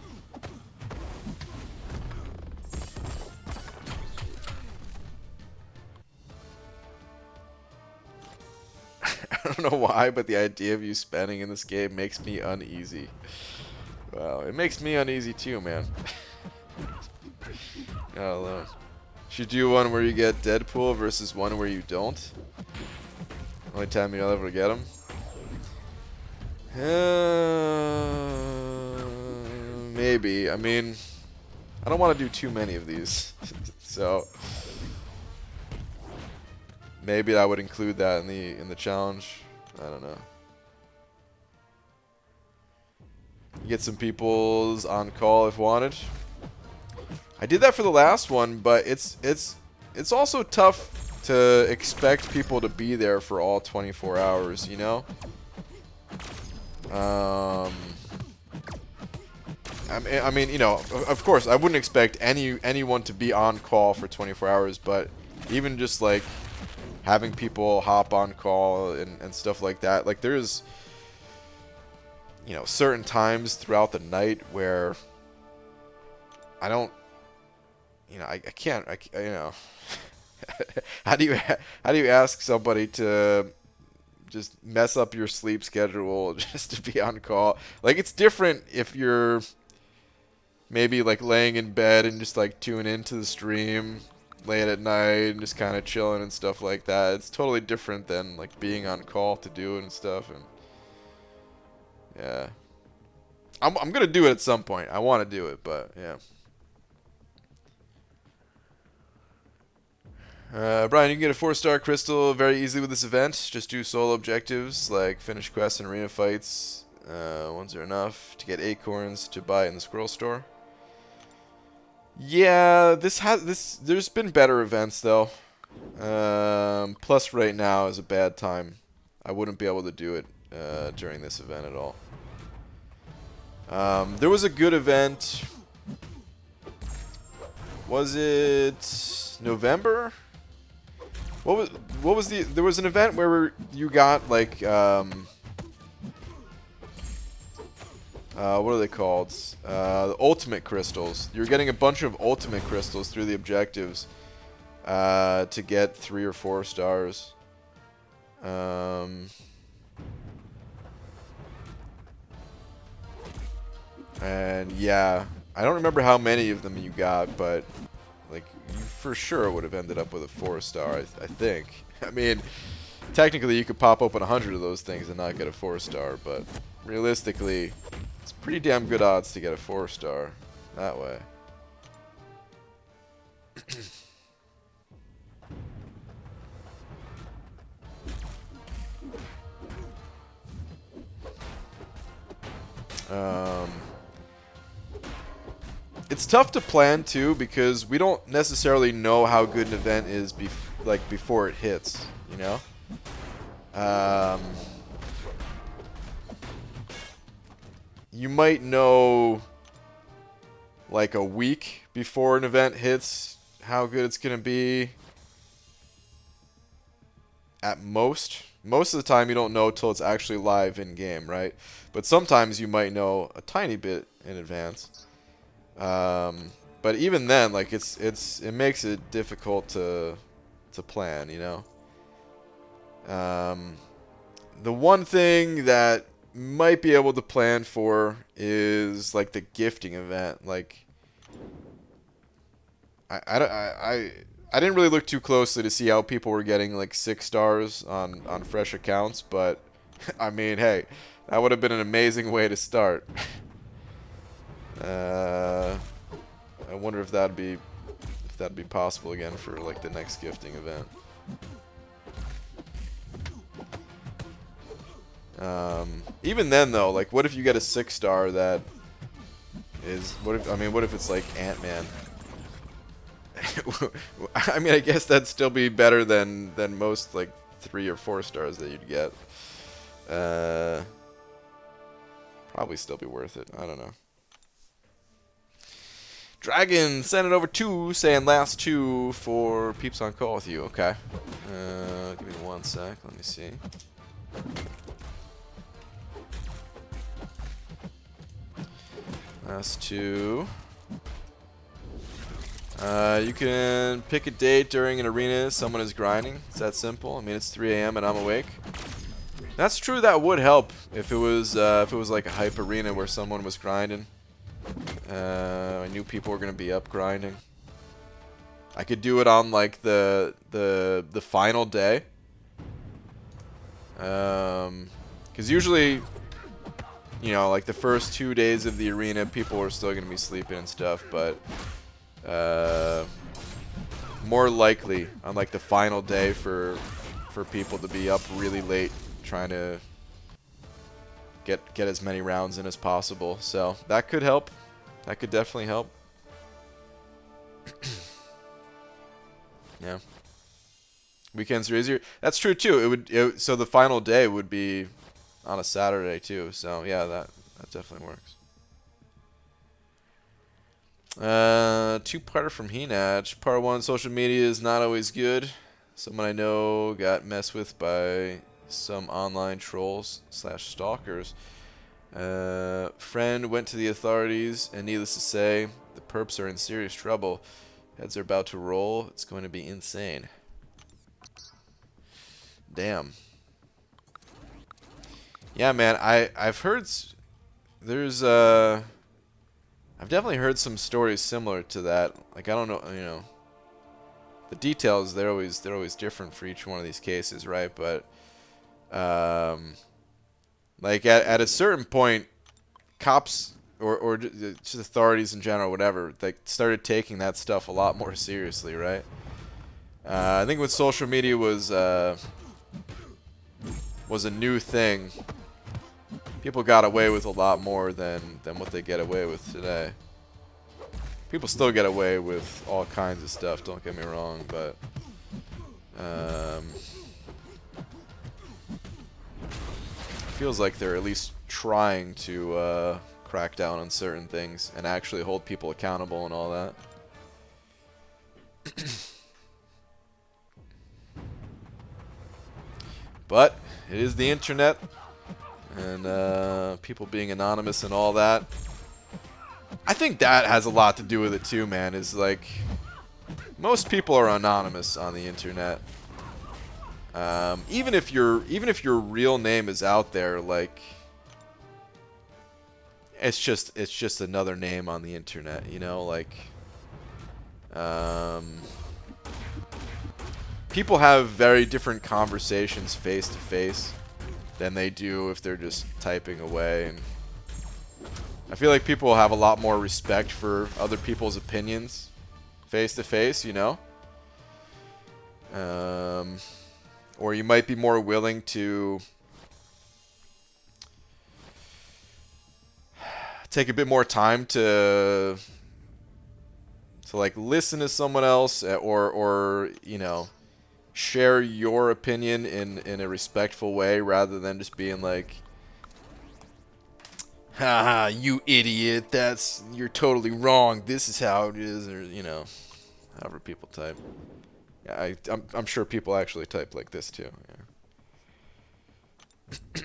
[SPEAKER 1] I don't know why, but the idea of you spending in this game makes me uneasy. Well, it makes me uneasy too, man. Oh, should do one where you get Deadpool versus one where you don't. Only time you'll ever get him. Maybe. I mean, I don't want to do too many of these, so maybe I would include that in the challenge. I don't know. Get some people's on call if wanted. I did that for the last one, but it's also tough to expect people to be there for all 24 hours, you know? I mean, you know, of course, I wouldn't expect anyone to be on call for 24 hours, but even just like having people hop on call and stuff like that, like there's, you know, certain times throughout the night where I don't, you know, I can't, you know, how do you ask somebody to just mess up your sleep schedule just to be on call? Like, it's different if you're maybe like laying in bed and just like tuning into the stream late at night and just kind of chilling and stuff like that. It's totally different than like being on call to do it and stuff. And yeah, I'm gonna do it at some point. I want to do it, but yeah. Brian, you can get a 4-star crystal very easily with this event. Just do solo objectives like finish quests and arena fights. Ones are enough to get acorns to buy in the Squirrel store. Yeah, there's been better events though. Plus right now is a bad time. I wouldn't be able to do it during this event at all. There was a good event. Was it November? What was there was an event where you got like what are they called? The ultimate crystals. You're getting a bunch of ultimate crystals through the objectives. to get 3 or 4 stars. And yeah, I don't remember how many of them you got, but like you for sure would have ended up with a 4-star, I think. I mean, technically you could pop open 100 of those things and not get a 4-star, but realistically, it's pretty damn good odds to get a 4-star that way. It's tough to plan too because we don't necessarily know how good an event is before it hits, you know? You might know like a week before an event hits how good it's going to be. At most. Most of the time you don't know till it's actually live in game, right? But sometimes you might know a tiny bit in advance. But even then, like it makes it difficult to plan, you know. The one thing that might be able to plan for is like the gifting event. Like I didn't really look too closely to see how people were getting like 6 stars on fresh accounts, but I mean, hey, that would have been an amazing way to start. I wonder if that'd be possible again for like the next gifting event. Even then though, like what if you get a 6-star that is what if it's like Ant-Man? I mean, I guess that'd still be better than most like 3 or 4 stars that you'd get. Probably still be worth it. I don't know. Dragon, send it over 2, saying last 2 for peeps on call with you. Okay. Give me 1 sec. Let me see. Last 2. You can pick a date during an arena someone is grinding. It's that simple. I mean, it's 3 AM and I'm awake. That's true. That would help if it was like a hype arena where someone was grinding. I knew people were gonna be up grinding. I could do it on like the final day. Because usually, you know, like the first 2 days of the arena, people are still gonna be sleeping and stuff, but more likely on like the final day for people to be up really late trying to get as many rounds in as possible. So that could help. That could definitely help. Yeah. Weekends are easier. That's true too. So the final day would be on a Saturday too. So yeah, that definitely works. 2-parter from Henach. Part 1, social media is not always good. Someone I know got messed with by some online trolls / stalkers. Friend went to the authorities, and needless to say, the perps are in serious trouble. Heads are about to roll. It's going to be insane. Damn. Yeah, man. I've heard there's I've definitely heard some stories similar to that. Like I don't know, you know, the details they're always different for each one of these cases, right? But like at a certain point, cops or just authorities in general, whatever, like started taking that stuff a lot more seriously, right? I think when social media was a new thing, people got away with a lot more than what they get away with today. People still get away with all kinds of stuff, don't get me wrong, but it feels like they're at least trying to crack down on certain things and actually hold people accountable and all that. But it is the internet, and people being anonymous and all that. I think that has a lot to do with it too, man. Is like, Most people are anonymous on the internet. Even if your real name is out there, like it's just another name on the internet, you know, like people have very different conversations face to face than they do if they're just typing away, and I feel like people have a lot more respect for other people's opinions face to face, you know? Or you might be more willing to take a bit more time to like listen to someone else, or you know, share your opinion in a respectful way rather than just being like, haha, you idiot, you're totally wrong, this is how it is, or, you know, however people type. Yeah, I'm sure people actually type like this too. Yeah.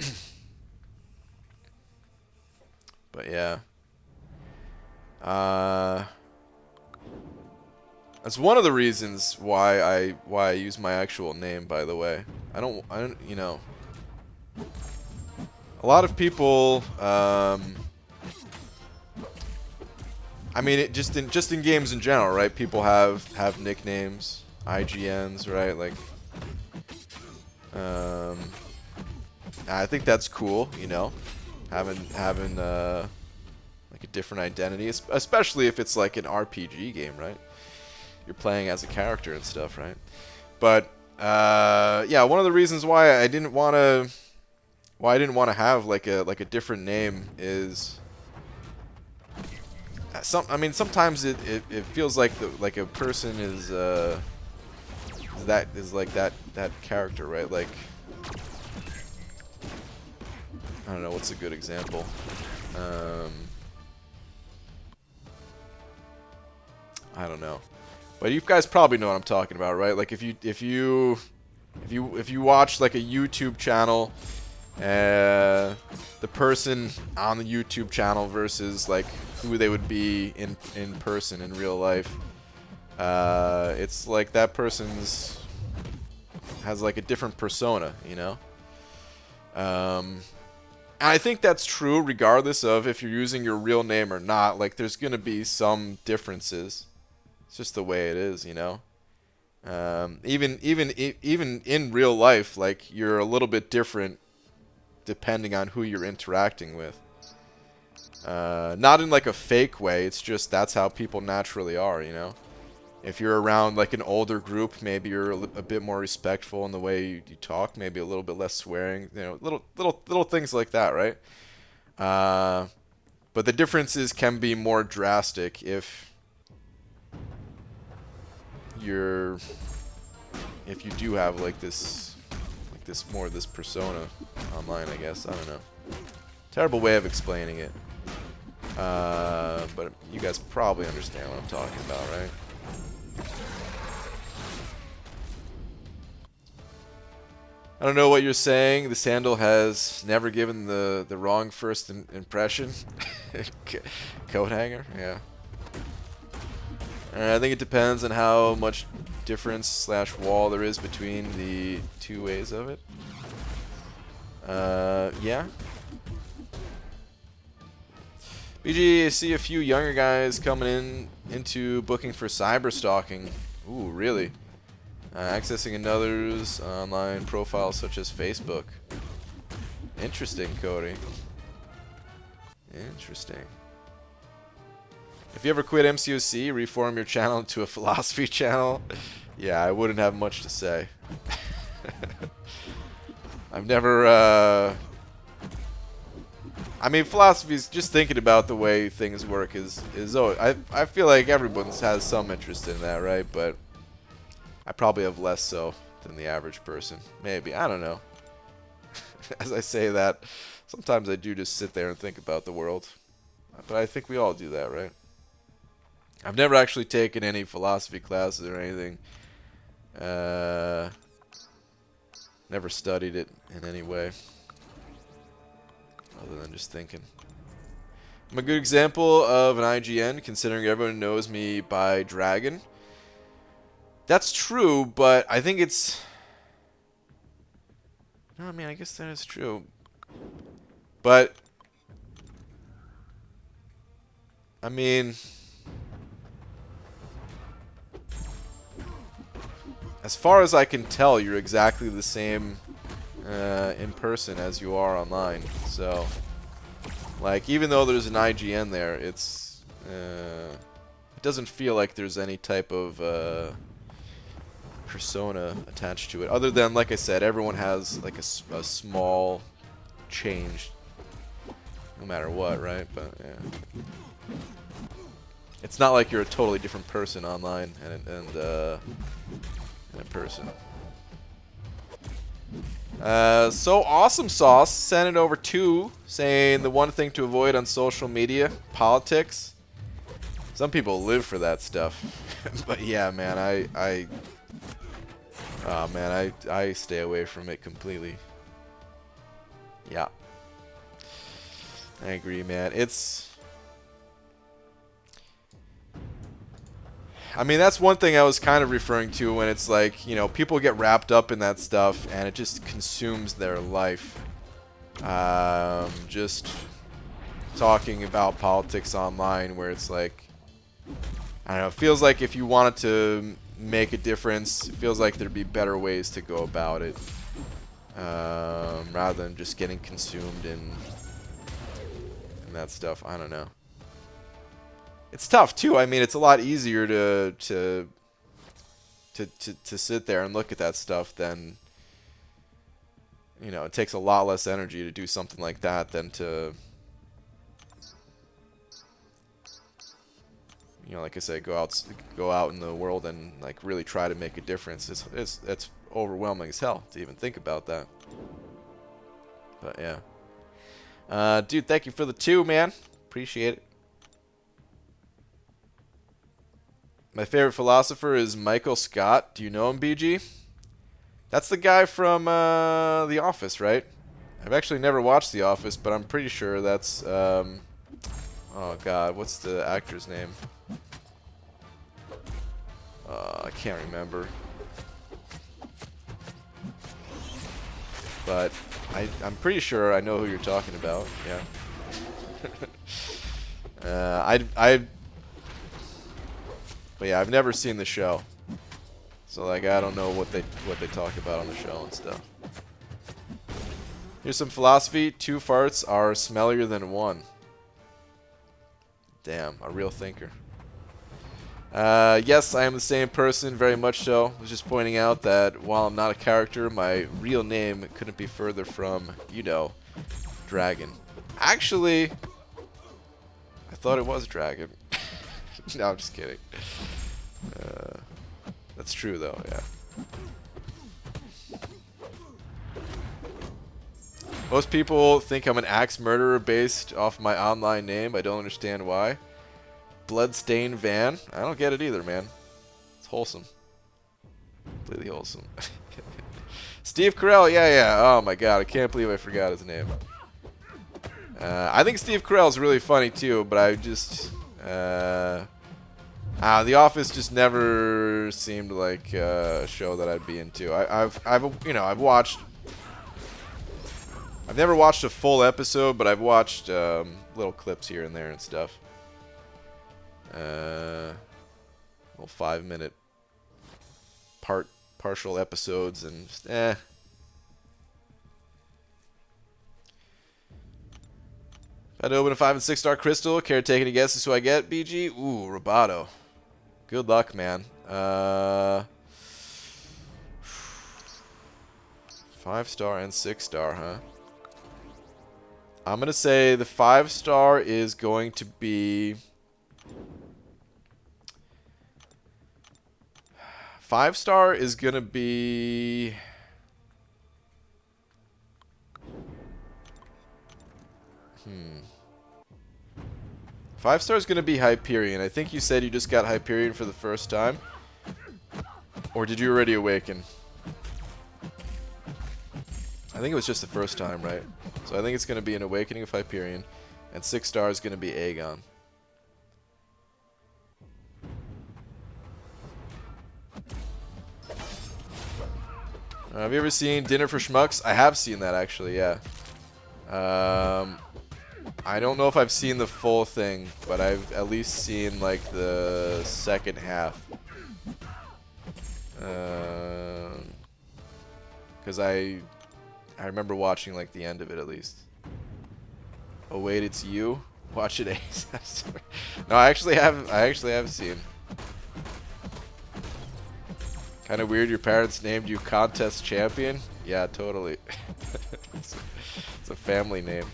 [SPEAKER 1] But yeah. That's one of the reasons why I use my actual name, by the way. I don't, you know, a lot of people, I mean, it just in games in general, right? People have nicknames, IGNs, right? Like, I think that's cool, you know, having like a different identity, especially if it's like an RPG game, right? You're playing as a character and stuff, right? But yeah, one of the reasons why I didn't want to have like a different name is I mean, sometimes it feels like a person is like that character, right? Like, I don't know, what's a good example? I don't know. But you guys probably know what I'm talking about, right? Like if you watch like a YouTube channel, the person on the YouTube channel versus like who they would be in person in real life, it's like that person's has like a different persona, you know. And I think that's true regardless of if you're using your real name or not. Like, there's gonna be some differences. It's just the way it is, you know. Even in real life, like, you're a little bit different depending on who you're interacting with. Not in like a fake way. It's just that's how people naturally are, you know. If you're around like an older group, maybe you're a bit more respectful in the way you talk. Maybe a little bit less swearing. You know, little things like that, right? But the differences can be more drastic if you do have like this persona online, I guess. I don't know. Terrible way of explaining it. But you guys probably understand what I'm talking about, right? I don't know what you're saying. The sandal has never given the wrong first impression. Coat hanger, yeah. I think it depends on how much difference / wall there is between the two ways of it. Yeah. BG, I see a few younger guys coming into booking for cyber stalking. Ooh, really? Accessing another's online profile such as Facebook. Interesting, Cody. Interesting. If you ever quit MCOC, reform your channel into a philosophy channel, yeah, I wouldn't have much to say. I've never, I mean, philosophy is just thinking about the way things work is always, I feel like everyone has some interest in that, right? But I probably have less so than the average person. Maybe. I don't know. As I say that, sometimes I do just sit there and think about the world. But I think we all do that, right? I've never actually taken any philosophy classes or anything. Never studied it in any way. Other than just thinking. I'm a good example of an IGN, considering everyone knows me by Dragon. That's true, but I think it's... No, I mean, I guess that is true. But, I mean... As far as I can tell, you're exactly the same in person as you are online. So, like, even though there's an IGN there, it's... it doesn't feel like there's any type of... persona attached to it, other than, like I said, everyone has like a small change no matter what, right? But yeah, it's not like you're a totally different person online and in person. So Awesome Sauce sent it over too, saying the one thing to avoid on social media: politics. Some people live for that stuff. But yeah, man, oh man, I stay away from it completely. Yeah. I agree, man. I mean, that's one thing I was kind of referring to when it's like, you know, people get wrapped up in that stuff and it just consumes their life. Just talking about politics online where it's like, I don't know, it feels like if you wanted to make a difference, it feels like there'd be better ways to go about it, rather than just getting consumed in that stuff. I don't know. It's tough too. I mean, it's a lot easier to sit there and look at that stuff than, you know, it takes a lot less energy to do something like that than to, you know, like I said, go out in the world and like really try to make a difference. It's overwhelming as hell to even think about that. But yeah, dude, thank you for the 2, man. Appreciate it. My favorite philosopher is Michael Scott. Do you know him, BG? That's the guy from The Office, right? I've actually never watched The Office, but I'm pretty sure that's oh god, what's the actor's name? I can't remember. But I'm pretty sure I know who you're talking about. Yeah. But yeah, I've never seen the show, so like I don't know what they talk about on the show and stuff. Here's some philosophy: 2 farts are smellier than 1. Damn, a real thinker. Yes, I am the same person, very much so. I was just pointing out that while I'm not a character, my real name couldn't be further from, you know, Dragon. Actually, I thought it was Dragon. No, I'm just kidding. That's true, though, yeah. Most people think I'm an axe murderer based off my online name. I don't understand why. Bloodstained Van. I don't get it either, man. It's wholesome. Completely wholesome. Steve Carell, yeah. Oh my god, I can't believe I forgot his name. I think Steve Carell's really funny too, but I just... The Office just never seemed like a show that I'd be into. I've watched... I've never watched a full episode, but I've watched little clips here and there and stuff. Little 5-minute partial episodes and just, I'd open a 5 and 6 star crystal. Care taking a guess as who I get, BG? Ooh, Roboto. Good luck, man. 5-star and 6-star, huh? I'm gonna say the 5-star is going to be... 5-star is gonna be... 5-star is gonna be Hyperion. I think you said you just got Hyperion for the first time. Or did you already awaken? I think it was just the first time, right? So I think it's gonna be an Awakening of Hyperion. And 6-star is gonna be Aegon. Have you ever seen Dinner for Schmucks? I have seen that, actually, yeah. I don't know if I've seen the full thing, but I've at least seen, like, the second half. Because I remember watching, like, the end of it, at least. Oh, wait, it's you? Watch it, Ace. No, I actually have seen. Kind of weird your parents named you ContestChampion? Yeah, totally. It's a family name.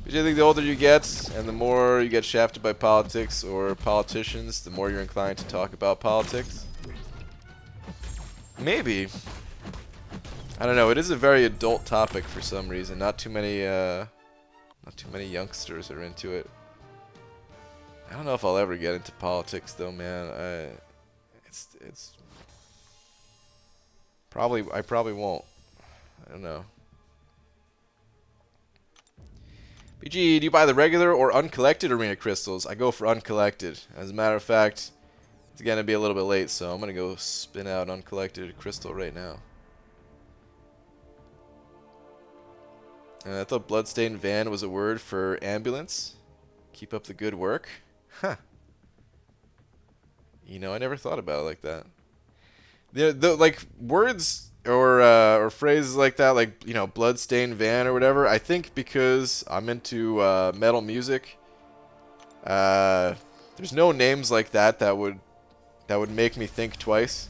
[SPEAKER 1] But I think the older you get, and the more you get shafted by politics or politicians, the more you're inclined to talk about politics. Maybe. I don't know. It is a very adult topic for some reason. Not too many youngsters are into it. I don't know if I'll ever get into politics, though, man. It's I probably won't. I don't know. BG, do you buy the regular or uncollected arena crystals? I go for uncollected. As a matter of fact, it's gonna be a little bit late, so I'm gonna go spin out uncollected crystal right now. I thought bloodstained van was a word for ambulance. Keep up the good work. Huh. You know, I never thought about it like that. The like words or phrases like that, like, you know, bloodstained van or whatever. I think because I'm into metal music, there's no names like that would make me think twice.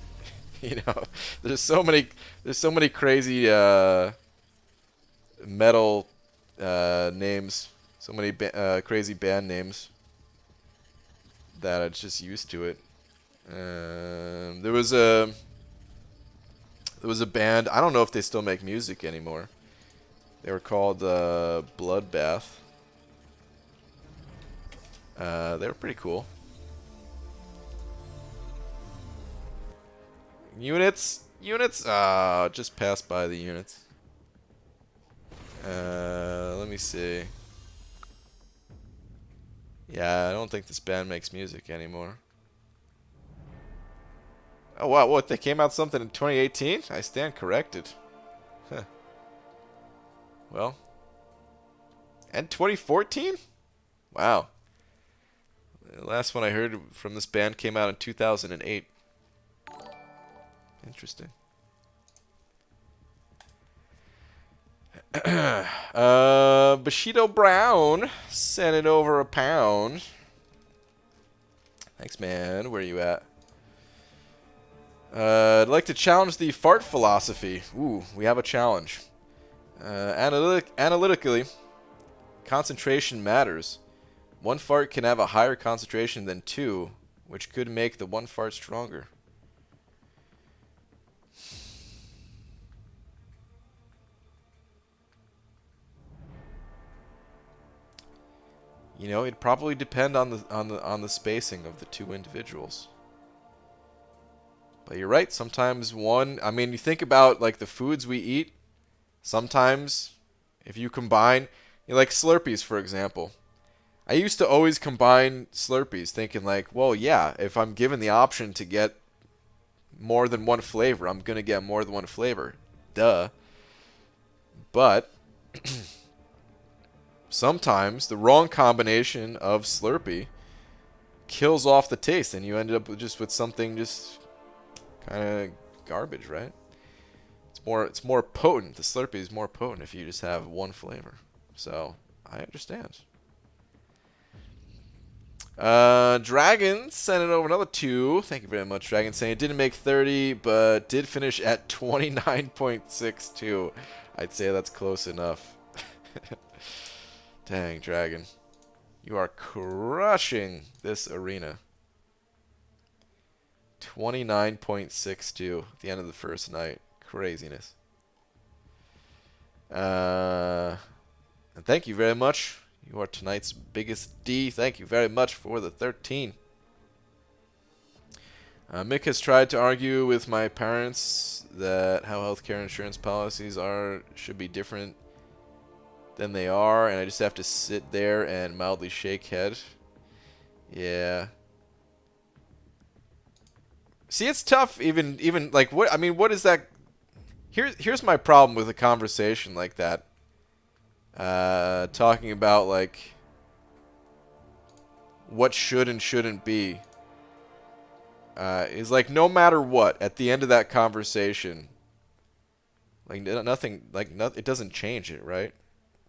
[SPEAKER 1] You know, there's so many crazy metal names, so many crazy band names that I'm just used to it. There was a band, I don't know if they still make music anymore. They were called Bloodbath. They were pretty cool. Units? Just passed by the units. Let me see. Yeah, I don't think this band makes music anymore. Oh, wow, what? They came out something in 2018? I stand corrected. Huh. Well. And 2014? Wow. The last one I heard from this band came out in 2008. Interesting. Bushido Brown sent it over £1. Thanks, man. Where are you at? I'd like to challenge the fart philosophy. Ooh, we have a challenge. Analytically, concentration matters. One fart can have a higher concentration than two, which could make the one fart stronger. You know, it'd probably depend on the spacing of the two individuals. But you're right, sometimes one, I mean, you think about like the foods we eat, sometimes if you combine, you know, like Slurpees, for example. I used to always combine Slurpees thinking like, well, yeah, if I'm given the option to get more than one flavor, I'm going to get more than one flavor. Duh. But sometimes the wrong combination of Slurpee kills off the taste and you end up with something just kind of garbage, right? It's more potent. The Slurpee is more potent if you just have one flavor. So, I understand. Dragon sent it over another 2. Thank you very much, Dragon, saying it didn't make 30, but did finish at 29.62. I'd say that's close enough. Dang, Dragon. You are crushing this arena. 29.62 at the end of the first night. Craziness. And thank you very much. You are tonight's biggest D. Thank you very much for the 13. Mick has tried to argue with my parents that how healthcare insurance policies should be different than they are, and I just have to sit there and mildly shake head. Yeah. See, it's tough. Even like what I mean, what is that? Here's my problem with a conversation like that. Talking about like what should and shouldn't be. Is like no matter what, at the end of that conversation, like nothing, like it doesn't change it, right?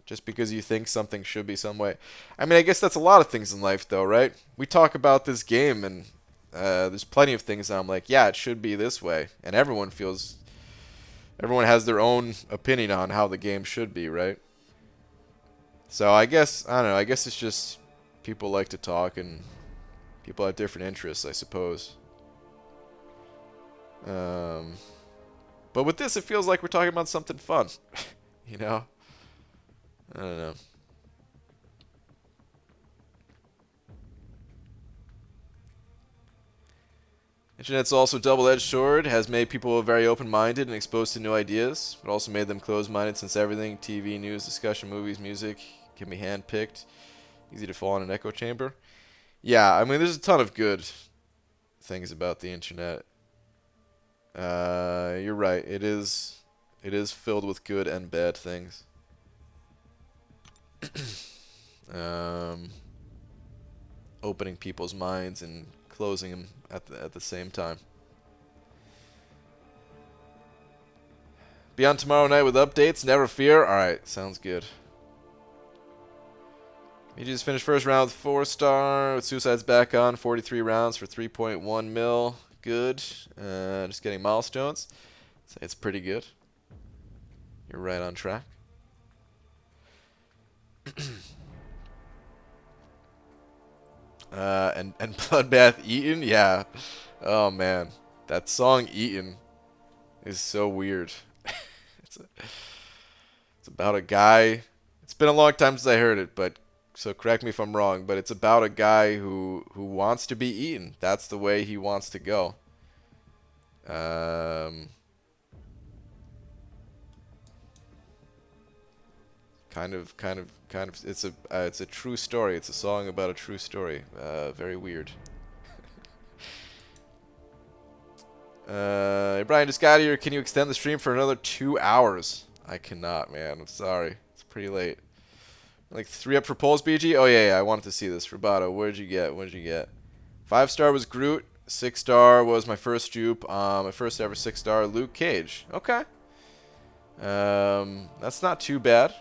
[SPEAKER 1] Just because you think something should be some way. I mean, I guess that's a lot of things in life, though, right? We talk about this game, and there's plenty of things that I'm like, yeah, it should be this way, and everyone has their own opinion on how the game should be, right? So I guess I don't know. I guess it's just people like to talk, and people have different interests, I suppose. But with this, it feels like we're talking about something fun, you know? I don't know. Internet's also a double-edged sword, has made people very open-minded and exposed to new ideas, but also made them closed-minded since everything, TV, news, discussion, movies, music, can be hand-picked, easy to fall in an echo chamber. Yeah, I mean, there's a ton of good things about the internet. You're right. It is filled with good and bad things. Opening people's minds and closing them at the same time. Be on tomorrow night with updates. Never fear. All right, sounds good. You just finished first round with 4-star. With Suicide's back on. 43 rounds for 3.1 mil. Good. Just getting milestones. So it's pretty good. You're right on track. And Bloodbath Eaten, yeah. Oh man, that song Eaten is so weird. it's about a guy. It's been a long time since I heard it, but so correct me if I'm wrong. But it's about a guy who wants to be eaten. That's the way he wants to go. Kind of. It's a true story. It's a song about a true story. Very weird. Brian just got here. Can you extend the stream for another 2 hours? I cannot, man. I'm sorry. It's pretty late. Like 3 up for Pulse BG? Oh, yeah, I wanted to see this. Roboto, what did you get? What did you get? 5-star was Groot. 6-star was my first dupe. My first ever 6-star, Luke Cage. Okay. That's not too bad.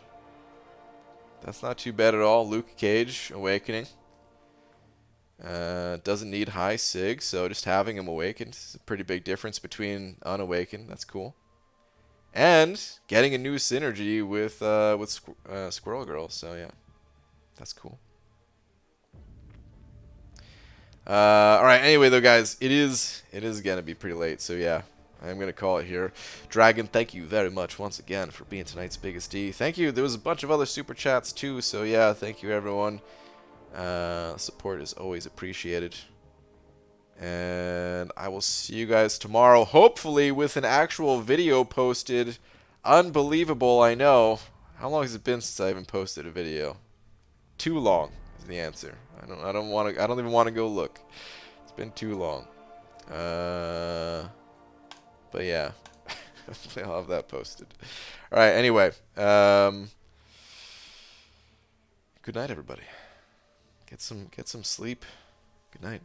[SPEAKER 1] That's not too bad at all. Luke Cage, Awakening. Doesn't need high sig, so just having him awakened is a pretty big difference between unawakened. That's cool. And getting a new synergy with Squirrel Girl, so yeah, that's cool. All right. Anyway, though, guys, it is gonna be pretty late, so yeah, I'm gonna call it here. Dragon, thank you very much once again for being tonight's biggest D. Thank you. There was a bunch of other super chats too, so yeah, thank you everyone. Support is always appreciated. And I will see you guys tomorrow, hopefully with an actual video posted. Unbelievable, I know. How long has it been since I even posted a video? Too long is the answer. I don't even want to go look. It's been too long. But yeah. I'll have that posted. All right, anyway. Good night, everybody. Get some sleep. Good night.